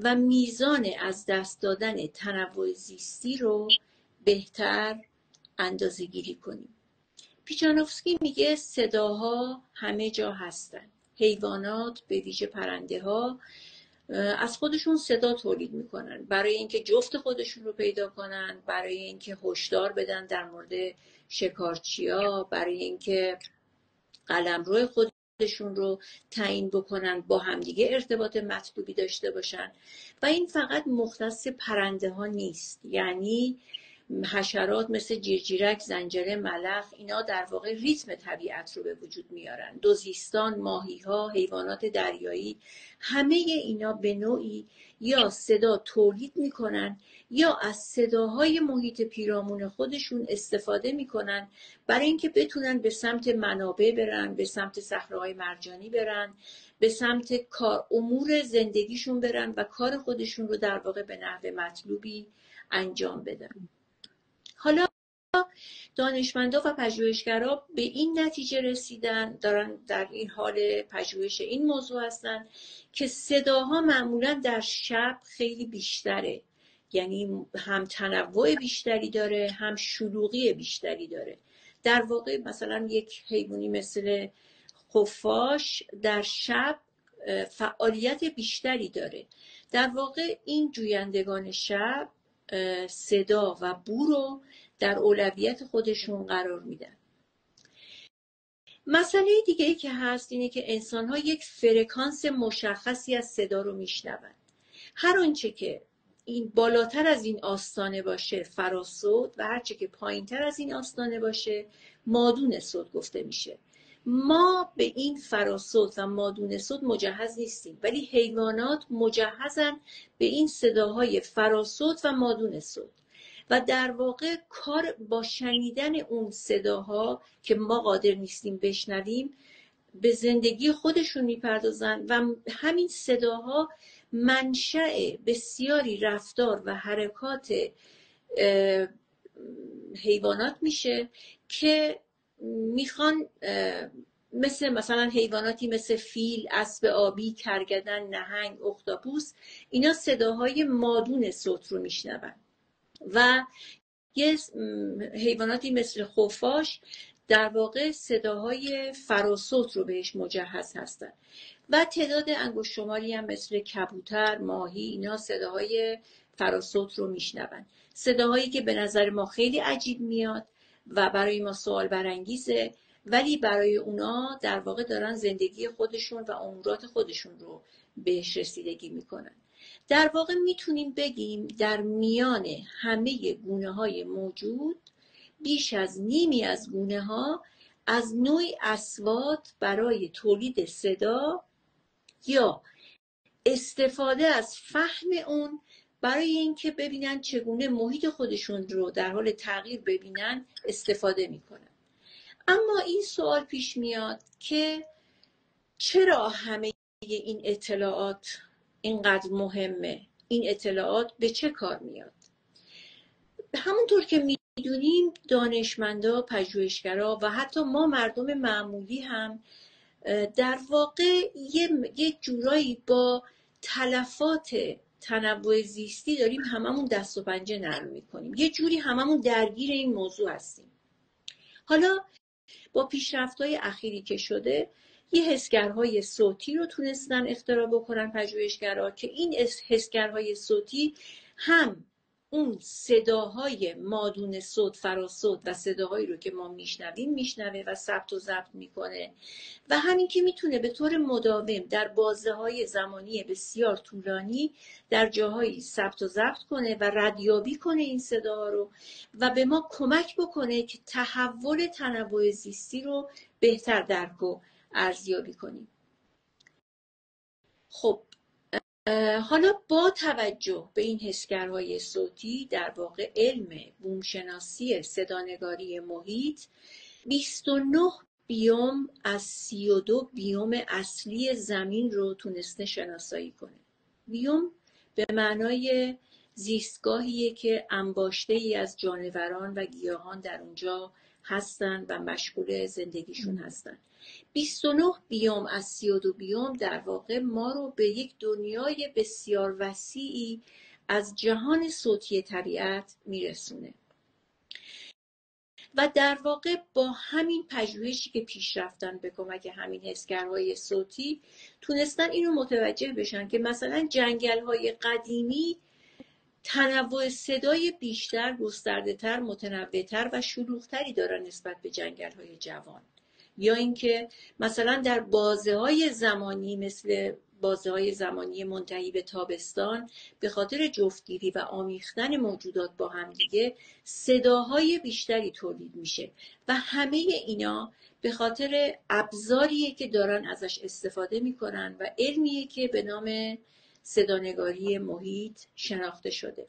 و میزان از دست دادن تنوع زیستی رو بهتر اندازه‌گیری کنیم. پیچانوفسکی میگه صداها همه جا هستن. حیوانات به ویژه پرنده ها از خودشون صدا تولید میکنن برای اینکه جفت خودشون رو پیدا کنن، برای اینکه هشدار بدن در مورد شکارچیا، برای اینکه قلمرو خودشون رو تعیین بکنن، با همدیگه ارتباط مطلوبی داشته باشن. و این فقط مختص پرنده ها نیست، یعنی حشرات مثل جیرجیرک، زنجره، ملخ، اینا در واقع ریتم طبیعت رو به وجود میارن. دوزیستان، ماهی‌ها، حیوانات دریایی، همه اینا به نوعی یا صدا تولید میکنن یا از صداهای محیط پیرامون خودشون استفاده میکنن برای اینکه بتونن به سمت منابع برن، به سمت صخره‌های مرجانی برن، به سمت کار امور زندگیشون برن و کار خودشون رو در واقع به نحو مطلوبی انجام بدن. حالا دانشمندا و پژوهشگرا به این نتیجه رسیدن، دارن در این حال پژوهش این موضوع هستن که صداها معمولا در شب خیلی بیشتره، یعنی هم تنوع بیشتری داره، هم شلوغی بیشتری داره. در واقع مثلا یک حیوانی مثل خفاش در شب فعالیت بیشتری داره. در واقع این جویندگان شب صدا و بو رو در اولویت خودشون قرار میدن. مسئله دیگه ای که هست اینه که انسان‌ها یک فرکانس مشخصی از صدا رو میشنون. هر آنچه که این بالاتر از این آستانه باشه فراسوت و هر چه که پایینتر از این آستانه باشه مادون صوت گفته میشه. ما به این فراسوت و مادون صوت مجهز نیستیم، ولی حیوانات مجهزن به این صداهای فراسوت و مادون صوت و در واقع کار با شنیدن اون صداها که ما قادر نیستیم بشنویم به زندگی خودشون میپردازن و همین صداها منشأ بسیاری رفتار و حرکات حیوانات میشه که میخوان مثلا حیواناتی مثل فیل، اسب آبی، کرگدن، نهنگ، اختاپوس، اینا صداهای مادون صوت رو میشنون و یه حیواناتی مثل خفاش در واقع صداهای فراسوت رو بهش مجهز هستن و تعداد انگشت شماری هم مثل کبوتر، ماهی، اینا صداهای فراسوت رو میشنون. صداهایی که به نظر ما خیلی عجیب میاد و برای ما سوال برانگیزه، ولی برای اونا در واقع دارن زندگی خودشون و امورات خودشون رو بهش رسیدگی میکنن. در واقع میتونیم بگیم در میان همه گونه‌های موجود بیش از نیمی از گونه‌ها از نوع اصوات برای تولید صدا یا استفاده از فهم اون برای اینکه ببینن چگونه محیط خودشون رو در حال تغییر ببینن استفاده میکنن. اما این سوال پیش میاد که چرا همه این اطلاعات اینقدر مهمه؟ این اطلاعات به چه کار میاد؟ همونطور که میدونیم دانشمندا، پژوهشگرا و حتی ما مردم معمولی هم در واقع یک جورایی با تلفات تنوع زیستی داریم هممون دست و پنجه نرم میکنیم، یه جوری هممون درگیر این موضوع هستیم. حالا با پیشرفت‌های اخیری که شده یه حسگرهای صوتی رو تونستن اختراع بکنن پژوهشگرا که این حسگرهای صوتی هم اون صداهای مادون صوت، فراسوت و صداهایی رو که ما میشنویم میشنوه و ثبت و ضبط میکنه و همین که میتونه به طور مداوم در بازه‌های زمانی بسیار طولانی در جاهایی ثبت و ضبط کنه و ردیابی کنه این صداها رو و به ما کمک بکنه که تحول تنوع زیستی رو بهتر درک و ارزیابی کنیم. خب حالا با توجه به این حسگرهای صوتی در واقع علم بومشناسی صدانگاری محیط 29 بیوم از 32 بیوم اصلی زمین رو تونسته شناسایی کنه. بیوم به معنای زیستگاهیه که انباشته‌ای از جانوران و گیاهان در اونجا هستن و مشغول زندگیشون هستن. 29 بیوم از 32 بیوم در واقع ما رو به یک دنیای بسیار وسیعی از جهان صوتی طبیعت میرسونه و در واقع با همین پژوهشی که پیش رفتن به کمک همین حسگرهای صوتی تونستن اینو متوجه بشن که مثلا جنگل‌های قدیمی تنوع صدای بیشتر، گسترده‌تر، متنوع‌تر و شلوغ‌تری دارن نسبت به جنگل‌های جوان. یا اینکه مثلا در بازه‌های زمانی مثل بازه‌های زمانی منتهی به تابستان به خاطر جفتگیری و آمیختن موجودات با همدیگه صداهای بیشتری تولید میشه و همه اینا به خاطر ابزاریه که دارن ازش استفاده میکنن و علمیه که به نام صدانگاری محیط شناخته شده.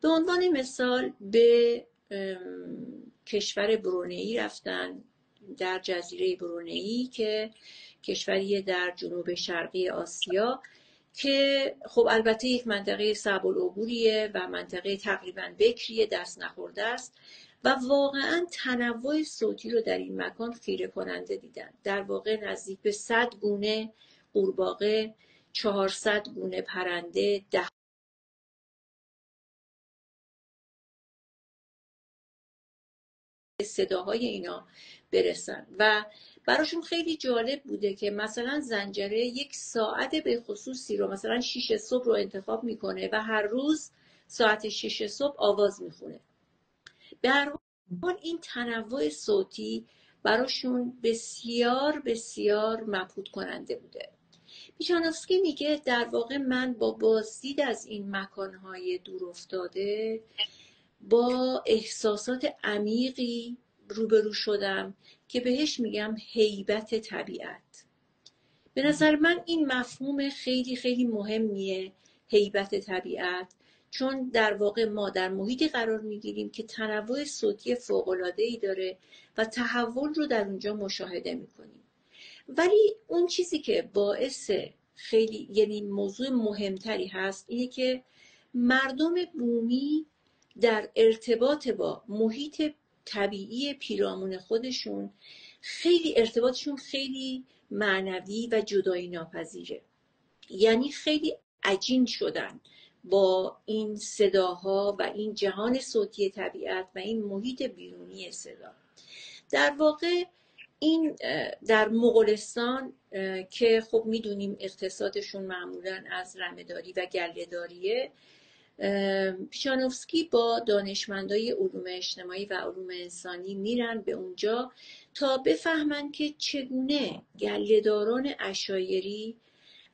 به عنوان مثال به کشور برونئی رفتن، در جزیره برونئی که کشوری در جنوب شرقی آسیا که خب البته یک منطقه صعب العبوریه و منطقه تقریبا بکریه، دست نخورده است و واقعا تنوع صوتی رو در این مکان خیره کننده دیدن. در واقع نزدیک به 100 گونه قورباغه، 400 گونه پرنده، صداهای اینا برسن و براشون خیلی جالب بوده که مثلا زنجره یک ساعت به خصوصی رو مثلا 6 صبح رو انتخاب میکنه و هر روز ساعت 6 صبح آواز میخونه. به هر حال این تنوع صوتی براشون بسیار بسیار مبهوت کننده بوده. پیشانوفسکی میگه در واقع من با بازدید از این مکانهای دور افتاده با احساسات عمیقی روبرو شدم که بهش میگم هیبت طبیعت. به نظر من این مفهوم خیلی خیلی مهمیه، هیبت طبیعت، چون در واقع ما در محیطی قرار میگیریم که تنوع صوتی فوق‌العاده‌ای داره و تحول رو در اونجا مشاهده میکنیم. ولی اون چیزی که باعث خیلی یعنی موضوع مهمتری هست اینه که مردم بومی در ارتباط با محیط طبیعی پیرامون خودشون خیلی ارتباطشون خیلی معنوی و جدایی ناپذیره، یعنی خیلی عجین شدن با این صداها و این جهان صوتی طبیعت و این محیط بیرونی صدا. در واقع این در مغولستان که خب میدونیم اقتصادشون معمولاً از رمه‌داری و گله‌داریه، پیشانوفسکی با دانشمندای علوم اجتماعی و علوم انسانی میرن به اونجا تا بفهمن که چگونه گله‌داران عشایری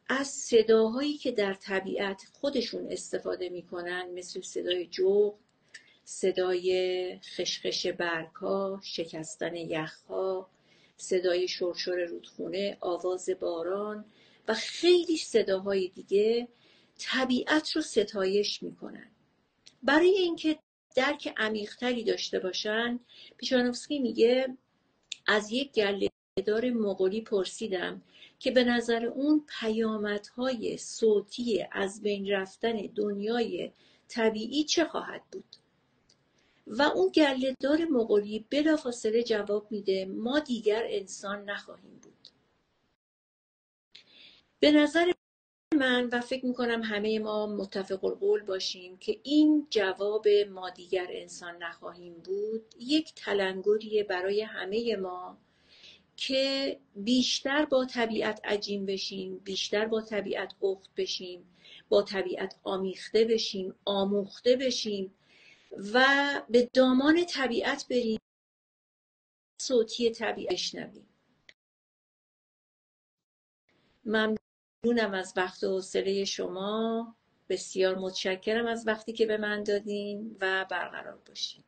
از صداهایی که در طبیعت خودشون استفاده میکنن مثل صدای جغد، صدای خشخش برگ‌ها، شکستن یخ‌ها، صدای شرشر رودخونه، آواز باران و خیلی صداهای دیگه طبیعت رو ستایش میکنن. برای اینکه درک عمیق‌تری داشته باشن، پیشانوفسکی میگه از یک گله‌دار مغولی پرسیدم که به نظر اون پیامدهای صوتی از بین رفتن دنیای طبیعی چه خواهد بود؟ و اون گله‌دار مغولی بلافاصله جواب میده ما دیگر انسان نخواهیم بود. به نظر من و فکر میکنم همه ما متفق القول باشیم که این جواب ما دیگر انسان نخواهیم بود یک تلنگریه برای همه ما که بیشتر با طبیعت عجین بشیم، بیشتر با طبیعت اخت بشیم، با طبیعت آمیخته بشیم، آموخته بشیم و به دامان طبیعت بریم، صوتی طبیعت بشنویم. ممنونم از وقت و حوصله شما، بسیار متشکرم از وقتی که به من دادین و برقرار باشین.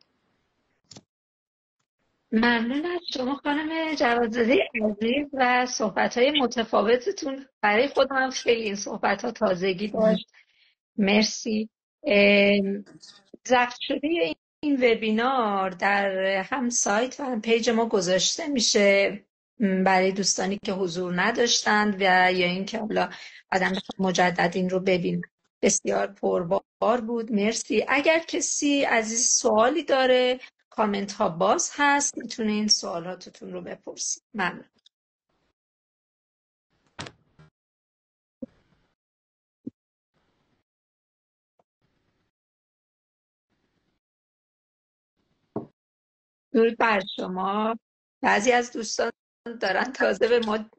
ممنون از شما خانم جوادزاده عزیز و صحبت‌های متفاوتتون. برای خودم هم خیلی این صحبت‌ها تازگی داشت. مرسی. ضبط شده این وبینار در هم سایت و هم پیج ما گذاشته میشه برای دوستانی که حضور نداشتند و یا اینکه حالا آدم مجدد این رو ببین. بسیار پربار بود. مرسی. اگر کسی عزیز سوالی داره کامنت ها باز هست، میتونین سوالاتتون رو بپرسید. ممنون. درود بر شما. بعضی از دوستان دارن تازه به ما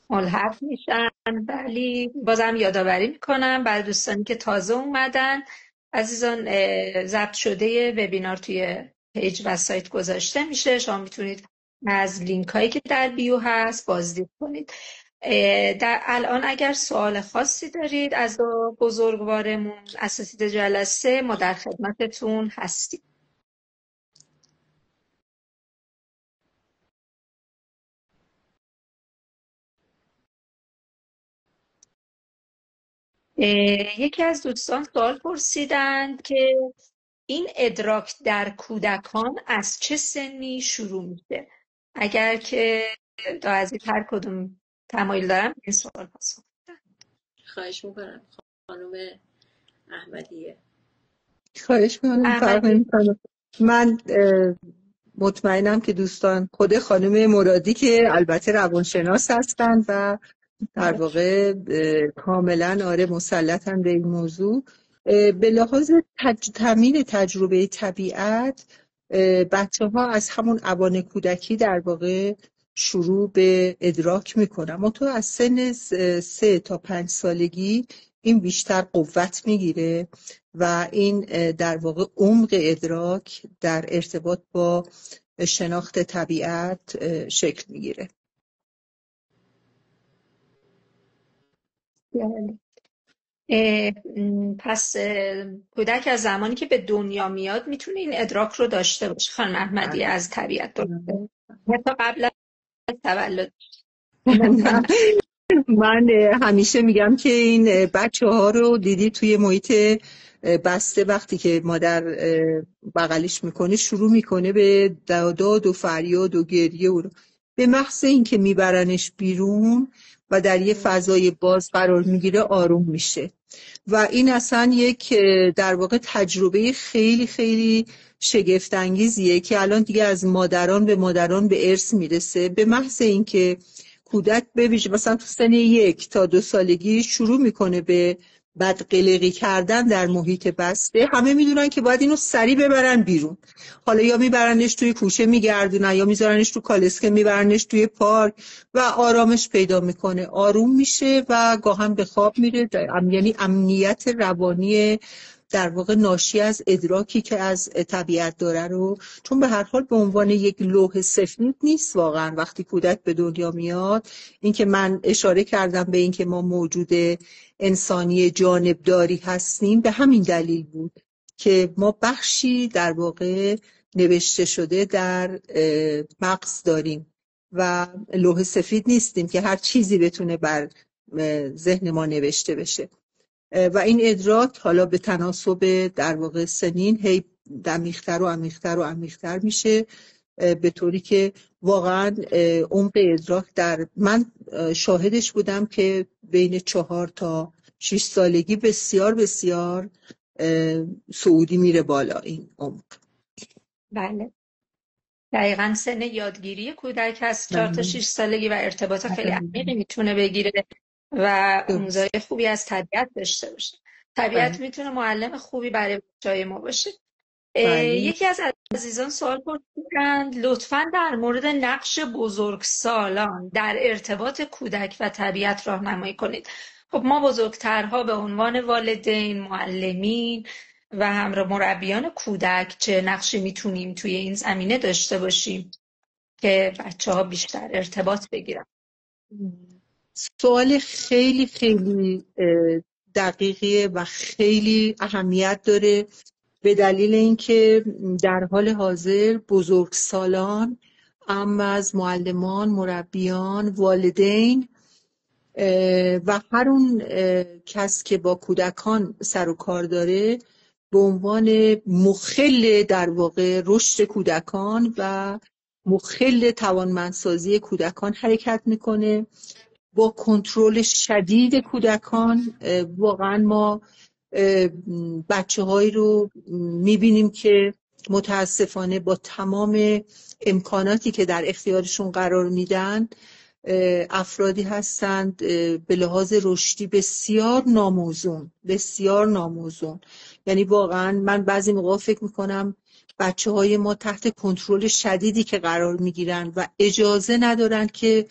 ملحق میشن، ولی بازم یادآوری میکنم برای دوستانی که تازه اومدن عزیزان، ضبط شده وبینار توی پیج و سایت گذاشته میشه. شما میتونید از لینک هایی که در بیو هست بازدید کنید. الان اگر سوال خاصی دارید از بزرگوارمون اساتید جلسه، ما در خدمتتون هستیم. یکی از دوستان سوال پرسیدند که این ادراک در کودکان از چه سنی شروع میشه؟ اگر که عزیز هر کدوم تمایل دارم این سوال پاسخ بدن. خواهش میکنم خانم احمدیه. خواهش میکنم. فرق نمیکنه. من مطمئنم که دوستان خود خانم مرادی که البته روانشناس هستن و در واقع کاملا مسلطن به این موضوع، به لحاظ تامین تجربه طبیعت بچه ها از همون اوان کودکی در واقع شروع به ادراک میکنن. ما تو از سن 3 تا 5 سالگی این بیشتر قوت میگیره و این در واقع عمق ادراک در ارتباط با شناخت طبیعت شکل میگیره. پس کودک از زمانی که به دنیا میاد میتونه این ادراک رو داشته باشه خانم احمدی از طبیعت، درسته؟ حتی قبل از تولد. من همیشه میگم که این بچه ها رو دیدی توی محیط بسته، وقتی که مادر بغلش میکنه شروع میکنه به داد و فریاد و گریه و به محض این که میبرنش بیرون و در یه فضای باز قرار میگیره آروم میشه و این اصلا یک در واقع تجربه خیلی خیلی شگفت انگیزیه که الان دیگه از مادران به ارث میرسه. به محض این که کودک ببینه مثلا تو سن 1 تا 2 سالگی شروع میکنه به بدقلقی کردن در محیط بسته، همه میدونن که باید اینو سریع ببرن بیرون. حالا یا میبرنش توی کوچه میگردونن یا میذارنش تو کالسکه، میبرنش توی پارک و آرامش پیدا میکنه، آروم میشه و گاهن به خواب میره. یعنی امنیت روانی در واقع ناشی از ادراکی که از طبیعت داره رو، چون به هر حال به عنوان یک لوح سفید نیست واقعا وقتی کودک به دنیا میاد. این که من اشاره کردم به این که ما موجود انسانی جانبداری هستیم به همین دلیل بود که ما بخشی در واقع نوشته شده در مغز داریم و لوح سفید نیستیم که هر چیزی بتونه بر ذهن ما نوشته بشه. و این ادراک حالا به تناسب در واقع سنین هی عمیق‌تر و عمیق‌تر و عمیق‌تر میشه، به طوری که واقعا عمق ادراک در من شاهدش بودم که بین 4 تا 6 سالگی بسیار بسیار صعودی میره بالا این عمق. بله دقیقاً سن یادگیری کودک هست 4 تا 6 سالگی و ارتباط خیلی عمیقی میتونه بگیره و آموزش خوبی از طبیعت داشته باشه. طبیعت میتونه معلم خوبی برای بچه‌های ما باشه. یکی از عزیزان سوال پرسیدند لطفاً در مورد نقش بزرگسالان در ارتباط کودک و طبیعت راهنمایی کنید. خب ما بزرگترها به عنوان والدین، معلمین و همراه مربیان کودک چه نقشی میتونیم توی این زمینه داشته باشیم که بچه‌ها بیشتر ارتباط بگیرن؟ سوال خیلی خیلی دقیقیه و خیلی اهمیت داره، به دلیل اینکه در حال حاضر بزرگسالان اما از معلمان، مربیان، والدین و هر اون کس که با کودکان سر و کار داره به عنوان مخل در واقع رشد کودکان و مخل توانمندسازی کودکان حرکت میکنه. با کنترل شدید کودکان واقعا ما بچه‌هایی رو میبینیم که متاسفانه با تمام امکاناتی که در اختیارشون قرار میدن افرادی هستند به لحاظ رشدی بسیار ناموزون. یعنی واقعا من بعضی موقع فکر میکنم بچه‌های ما تحت کنترل شدیدی که قرار میگیرن و اجازه ندارن که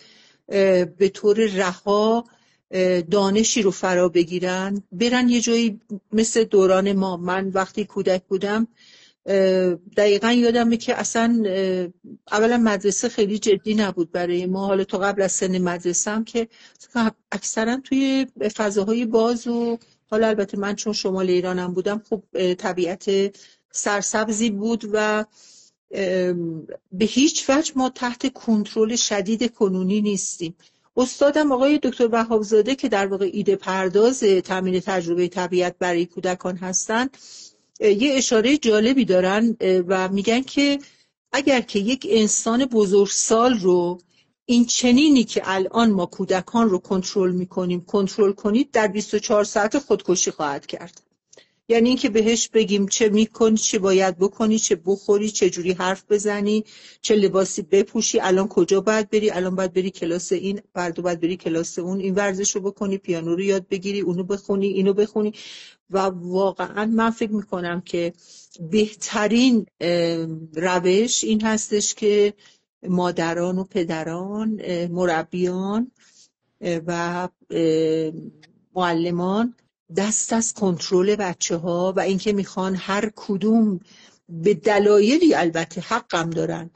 به طور رها دانشی رو فرا بگیرن، برن یه جایی مثل دوران ما. من وقتی کودک بودم دقیقا یادمه که اصلا اولا مدرسه خیلی جدی نبود برای ما. حالا تو قبل از سن مدرسه هم که اکثرا توی فضاهای باز و حالا البته من چون شمال ایرانم بودم خب طبیعت سرسبزی بود و به هیچ وجه ما تحت کنترل شدید کنونی نیستیم. استادم آقای دکتر وهابزاده که در واقع ایده پرداز تامین تجربه طبیعت برای کودکان هستند یه اشاره جالبی دارن و میگن که اگر که یک انسان بزرگسال رو این چنینی که الان ما کودکان رو کنترل میکنیم کنترل کنید، در 24 ساعت خودکشی خواهد کرد. یعنی این که بهش بگیم چه میکنی، چه باید بکنی، چه بخوری، چه جوری حرف بزنی، چه لباسی بپوشی، الان کجا باید بری، الان باید بری کلاس این، فردا باید بری کلاس اون، این ورزش رو بکنی، پیانو رو یاد بگیری، اونو بخونی، اینو بخونی. و واقعا من فکر میکنم که بهترین روش این هستش که مادران و پدران، مربیان و معلمان دست از کنترل بچه ها و اینکه میخوان هر کدوم به دلایلی، البته حقم دارن،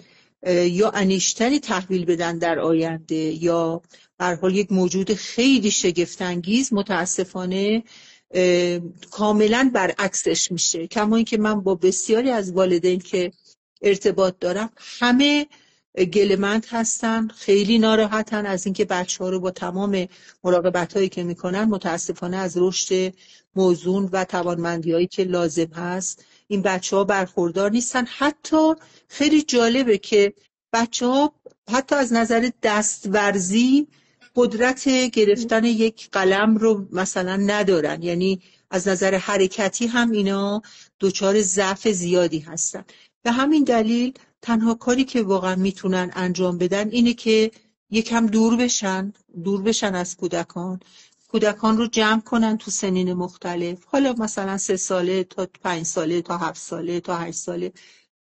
یا انیشتنی تحویل بدن در آینده یا به هر حال یک موجود خیلی شگفت‌انگیز، متاسفانه کاملا برعکسش میشه. کما اینکه من با بسیاری از والدین که ارتباط دارم همه گله‌مند هستن، خیلی ناراحتن از اینکه بچه‌ها رو با تمام مراقبت‌هایی که میکنن متاسفانه از رشد موزون و توانمندی‌هایی که لازم هست این بچه‌ها برخوردار نیستن. حتی خیلی جالبه که بچه‌ها حتی از نظر دستورزی قدرت گرفتن یک قلم رو مثلا ندارن، یعنی از نظر حرکتی هم اینا دچار ضعف زیادی هستن. به همین دلیل تنها کاری که واقعا میتونن انجام بدن اینه که یکم دور بشن از کودکان رو جمع کنن تو سنین مختلف، حالا مثلا 3 ساله تا 5 ساله تا 7 ساله تا 8 ساله،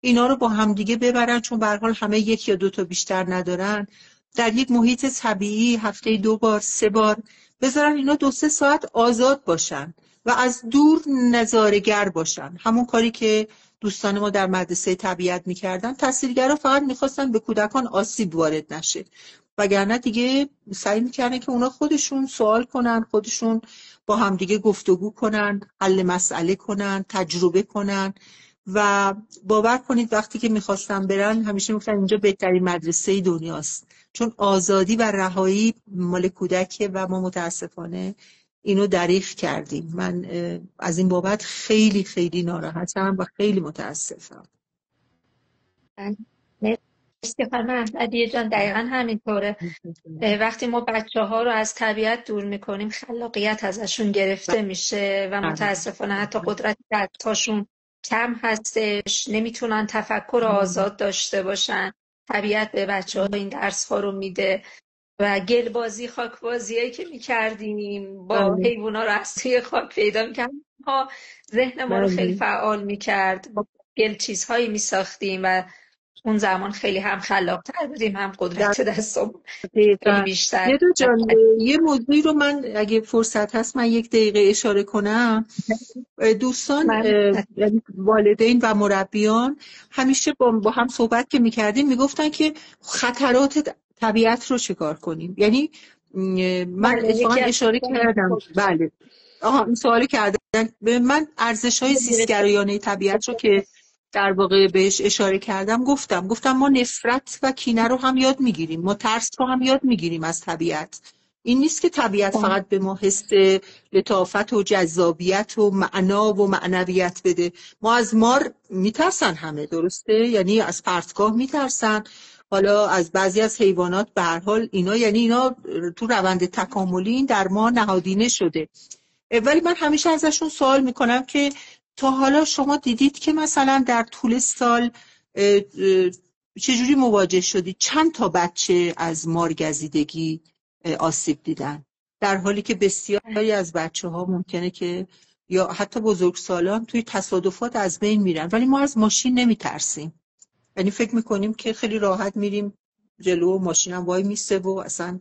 اینا رو با هم دیگه ببرن، چون به هر حال همه 1 یا 2 تا بیشتر ندارن، در یک محیط طبیعی هفته 2 بار 3 بار بذارن اینا 2-3 ساعت آزاد باشن و از دور نظاره‌گر باشن. همون کاری که دوستان ما در مدرسه طبیعت میکردن. تحصیلگرا فقط میخواستن به کودکان آسیب وارد نشه، وگرنه دیگه سعی میکردن که اونا خودشون سوال کنن، خودشون با هم دیگه گفتگو کنن، حل مسئله کنن، تجربه کنن. و باور کنید وقتی که میخواستن برن همیشه میگفتن اینجا بهترین مدرسه دنیاست، چون آزادی و رهایی مال کودکه و ما متاسفانه اینو دریغ کردیم. من از این بابت خیلی خیلی ناراحتم و خیلی متاسفم. مرسی خانم احمدی جان، دقیقا همینطوره. وقتی ما بچه‌ها رو از طبیعت دور میکنیم خلاقیت ازشون گرفته میشه و متاسفانه حتی قدرت دستاشون کم هستش، نمیتونن تفکر آزاد داشته باشن. طبیعت به بچه‌ها این درس‌ها رو میده و گلبازی، خاکبازیایی که میکردیم با حیوونا رو از توی خاک پیدا میکردیم ها ذهن ما رو خیلی فعال میکرد. با گل چیزهایی میساختیم و اون زمان خیلی هم خلاق‌تر بودیم، هم قدرت دستمون خیلی بیشتر. یه جان یه موضوعی رو من اگه فرصت هست من 1 دقیقه اشاره کنم. دوستان یعنی والدین و مربیان همیشه با هم صحبت که میکردیم میگفتن که خطرات طبیعت رو چیکار کنیم. یعنی من اتفاقا اشاره کردم، بله این سوالی کردن من، ارزش‌های زیست‌گرایانه طبیعت رو که در واقع بهش اشاره کردم گفتم ما نفرت و کینه رو هم یاد میگیریم، ما ترس رو هم یاد میگیریم از طبیعت. این نیست که طبیعت فقط به ما حس لطافت و جذابیت و معنا و معنویت بده. ما از مار میترسن همه، درسته؟ یعنی از پرتگاه میترسن، حالا از بعضی از حیوانات به هر حال اینا، یعنی اینا تو روند تکاملی این در ما نهادینه شده. ولی من همیشه ازشون سوال میکنم که تا حالا شما دیدید که مثلا در طول سال چجوری مواجه شدید؟ چند تا بچه از مارگزیدگی آسیب دیدن؟ در حالی که بسیاری از بچه ها ممکنه که یا حتی بزرگسالان توی تصادفات از بین میرن، ولی ما از ماشین نمیترسیم. یعنی فکر میکنیم که خیلی راحت میریم جلو، ماشین هم وای میسته و اصلا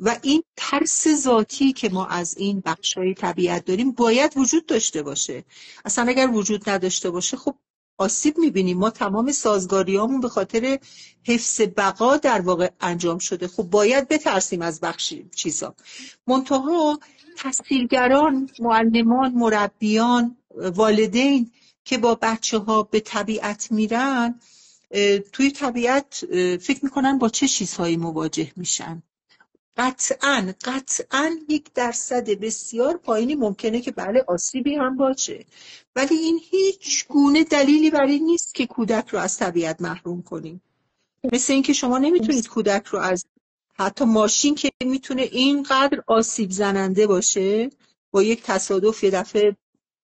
و این ترس ذاتی که ما از این بخشای طبیعت داریم باید وجود داشته باشه. اصلا اگر وجود نداشته باشه خب آسیب میبینیم. ما تمام سازگاریامون به خاطر حفظ بقا در واقع انجام شده. خب باید بترسیم از بخشی چیزا. منتها تحصیلگران، معلمان، مربیان، والدین که با بچه ها به طبیعت میرن، توی طبیعت فکر میکنن با چه چیزهایی مواجه میشن. قطعاً 1% بسیار پایینی ممکنه که بله آسیبی هم باشه، ولی این هیچ گونه دلیلی برای این نیست که کودک رو از طبیعت محروم کنیم. مثل اینکه شما نمیتونید کودک رو از حتی ماشین که میتونه اینقدر آسیب زننده باشه، با یک تصادف یه دفعه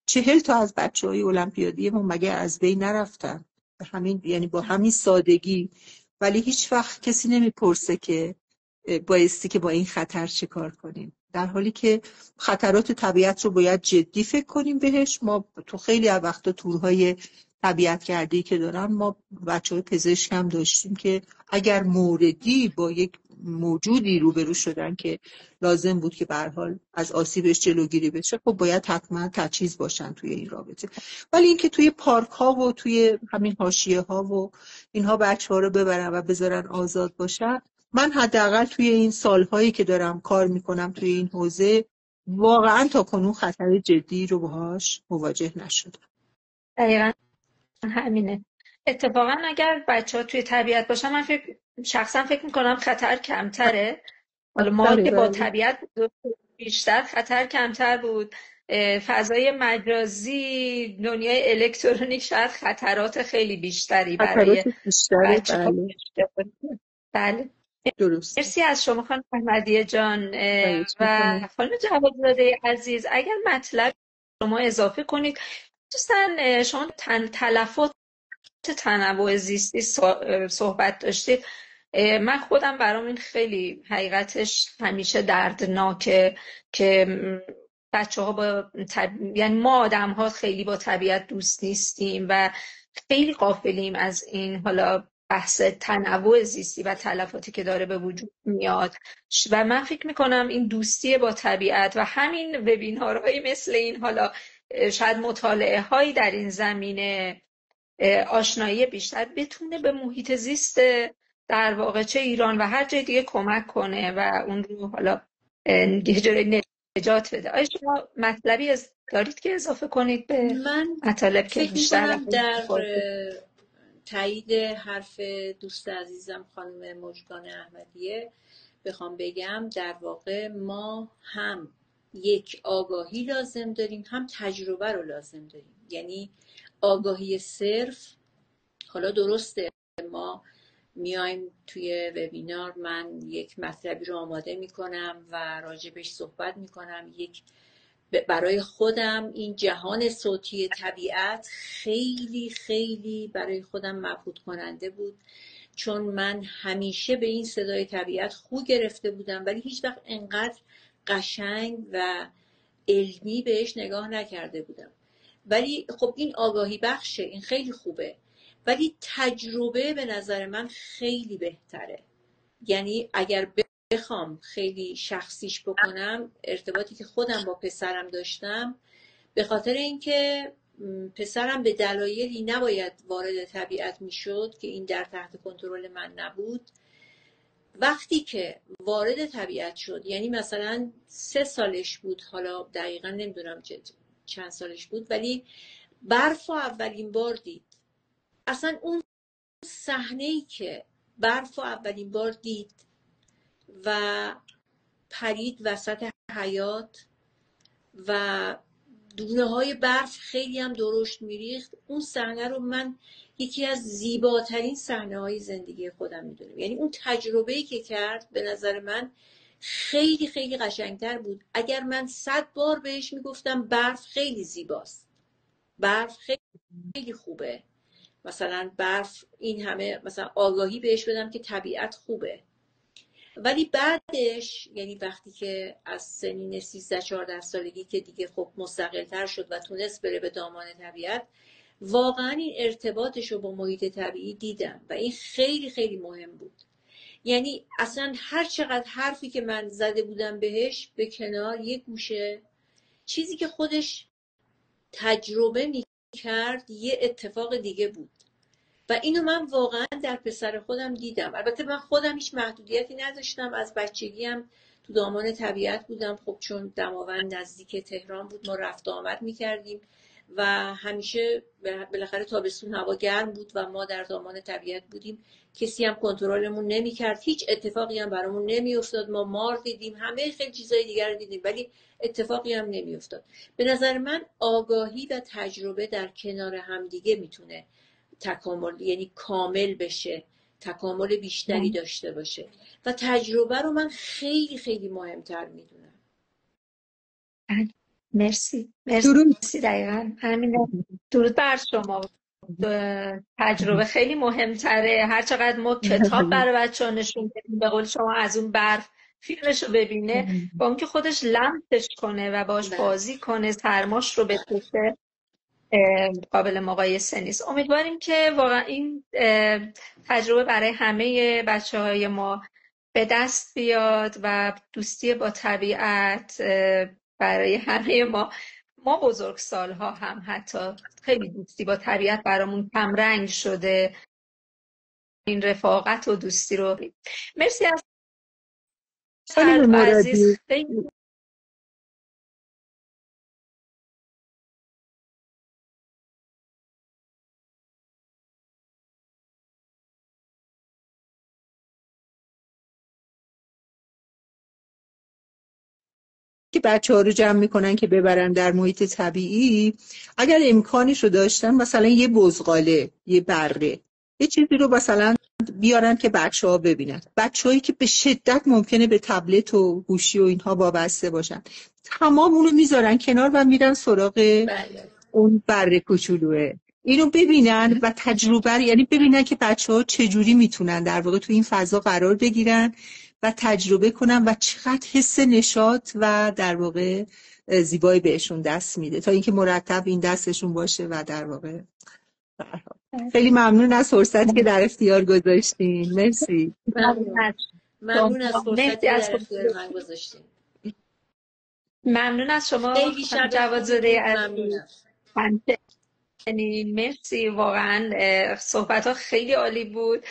40 تا از بچه‌های المپیادی ما مگه از بین نرفتن؟ به همین، یعنی با همین سادگی. ولی هیچ وقت کسی نمیپرسه که بایستی که با این خطر چه کار کنیم، در حالی که خطرات طبیعت رو باید جدی فکر کنیم بهش. ما تو خیلی از وقتا تورهای طبیعت گردی که دارن، ما بچه‌های پزشک هم داشتیم که اگر موردی با یک موجودی روبرو شدن که لازم بود که به هر حال از آسیبش جلوگیری بشه، خب باید حتما تجهیز باشن توی این رابطه. ولی اینکه توی پارک ها و توی همین حاشیه ها و اینها بچه‌ها رو ببرن و بذارن آزاد باشن، من حداقل توی این سالهایی که دارم کار میکنم توی این حوزه واقعا تا کنون خطر جدی رو باهاش مواجه نشدم. دقیقا همینه. اتفاقا اگر بچه ها توی طبیعت باشن، من شخصا فکر میکنم خطر کمتره. حالا ما بله که با بله. طبیعت بیشتر خطر کمتر بود. فضای مجازی، دنیای الکترونیک شاید خطرات خیلی بیشتری برای خطرات بیشتره. بچه ها بله داشته باشه. بله. درسته. مرسی از شما خانم احمدیه جان. خواهش و میکنم. خانم جوادزاده عزیز، اگر مطلب شما اضافه کنید، خصوصا شما تلفات تنوع زیستی صحبت داشتید. من خودم برام این خیلی حقیقتش همیشه دردناکه که بچه ها یعنی ما آدم ها خیلی با طبیعت دوست نیستیم و خیلی غافلیم از این حالا بحث تنوع زیستی و تلفاتی که داره به وجود میاد. و من فکر میکنم این دوستی با طبیعت و همین وبینارهایی مثل این، حالا شاید مطالعه هایی در این زمینه، آشنایی بیشتر بتونه به محیط زیست در واقع چه ایران و هر جای دیگه کمک کنه و اون رو حالا یه جوری نجات بده. آیا شما مطلبی دارید که اضافه کنید به من مطالب که فکر بیشتر در میکنم این در خورده؟ تایید حرف دوست عزیزم خانم مژگان احمدیه بخوام بگم، در واقع ما هم یک آگاهی لازم داریم، هم تجربه رو لازم داریم. یعنی آگاهی صرف، حالا درسته ما میایم توی وبینار، من یک مطلبی رو آماده میکنم و راجبش صحبت میکنم. برای خودم این جهان صوتی طبیعت خیلی خیلی برای خودم مبهوت کننده بود، چون من همیشه به این صدای طبیعت خو گرفته بودم، ولی هیچ وقت انقدر قشنگ و علمی بهش نگاه نکرده بودم. ولی خب این آگاهی بخشه، این خیلی خوبه، ولی تجربه به نظر من خیلی بهتره. یعنی اگر بخوام خیلی شخصیش بکنم، ارتباطی که خودم با پسرم داشتم، به خاطر اینکه پسرم به دلایلی نباید وارد طبیعت میشد که این در تحت کنترل من نبود. وقتی که وارد طبیعت شد، یعنی مثلا 3 سالش بود، حالا دقیقا نمیدونم چند سالش بود، ولی برف اولین بار دید. اصلا اون صحنه‌ای که برف اولین بار دید و پرید وسط حیات و دونه های برف خیلی هم درشت میریخت، اون صحنه رو من یکی از زیباترین صحنه های زندگی خودم میدونم. یعنی اون تجربه‌ای که کرد به نظر من خیلی خیلی قشنگتر بود. اگر من 100 بار بهش میگفتم برف خیلی زیباست، برف خیلی خوبه، مثلا برف این همه مثلا آگاهی بهش بدم که طبیعت خوبه، ولی بعدش، یعنی وقتی که از سنین 13-14 سالگی که دیگه خب مستقل‌تر شد و تونست بره به دامان طبیعت، واقعا این ارتباطش رو با محیط طبیعی دیدم و این خیلی خیلی مهم بود. یعنی اصلا هر چقدر حرفی که من زده بودم بهش به کنار، یه گوشه چیزی که خودش تجربه کرد یه اتفاق دیگه بود و اینو من واقعا در پسر خودم دیدم. البته من خودم هیچ محدودیتی نداشتم، از بچگی هم تو دامان طبیعت بودم. خب چون دماوند نزدیک تهران بود ما رفت آمد میکردیم و همیشه بالاخره تابستون هوا گرم بود و ما در دامان طبیعت بودیم، کسی هم کنترلمون نمیکرد، هیچ اتفاقی هم برامون نمیافتاد. ما مار دیدیم، همه خیلی چیزای دیگر رو دیدیم، ولی اتفاقی هم نمیافتاد. به نظر من آگاهی و تجربه در کنار همدیگه میتونه تکامل، یعنی کامل بشه، تکامل بیشتری داشته باشه و تجربه رو من خیلی خیلی مهمتر میدونم. مرسی درود. دقیقا همین. درود بر شما. تجربه خیلی مهمتره. هر چقدر ما کتاب برای بچه‌ها نشون بدیم، به قول شما از اون برف فیلمش رو ببینه، با اون که خودش لمسش کنه و باش بازی کنه، سرماش رو بکشه، قابل مقایسه نیست. امیدواریم که واقعا این تجربه برای همه بچه‌های ما به دست بیاد و دوستی با طبیعت برای همه ما بزرگسال‌ها هم حتی خیلی دوستی با طبیعت برامون کمرنگ شده. این رفاقت و دوستی رو مرسی از خانم فرد عزیز. مرادی، خیلی که بچه‌ها رو جمع میکنن که ببرن در محیط طبیعی، اگر امکانش رو داشتن مثلا یه بزغاله، یه بره، یه چیزی رو مثلا بیارن که بچه‌ها ببینن. بچه‌هایی که به شدت ممکنه به تبلت و گوشی و اینها وابسته باشن، تمام اونو میذارن کنار و میرن سراغ اون بره کوچولوه. اینو ببینن و تجربه، یعنی ببینن که بچه‌ها چجوری میتونن در واقع تو این فضا قرار بگیرن و تجربه کنن و چقدر حس نشاط و در واقع زیبایی بهشون دست میده، تا اینکه مرتب این دستشون باشه. و در واقع خیلی ممنون از فرصتی که در اختیار گذاشتین. مرسی. ممنون از فرصتی که در اختیار من گذاشتین. ممنون از شما خیلی شب جوادزاده ممنونم. مرسی، واقعا صحبت ها خیلی عالی بود.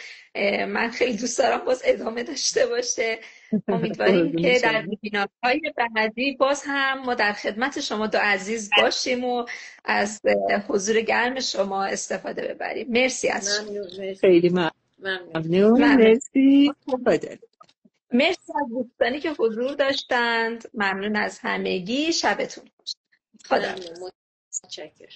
من خیلی دوست دارم باز ادامه داشته باشه. امیدواریم که در وبینارهای بعدی باز هم ما در خدمت شما دو عزیز باشیم و از حضور گرم شما استفاده ببریم. مرسی از شما. خیلی ممنون. مرسی. مرسی از دوستانی که حضور داشتند. ممنون از همگی. شبتون خوش. خدا. متشکرم.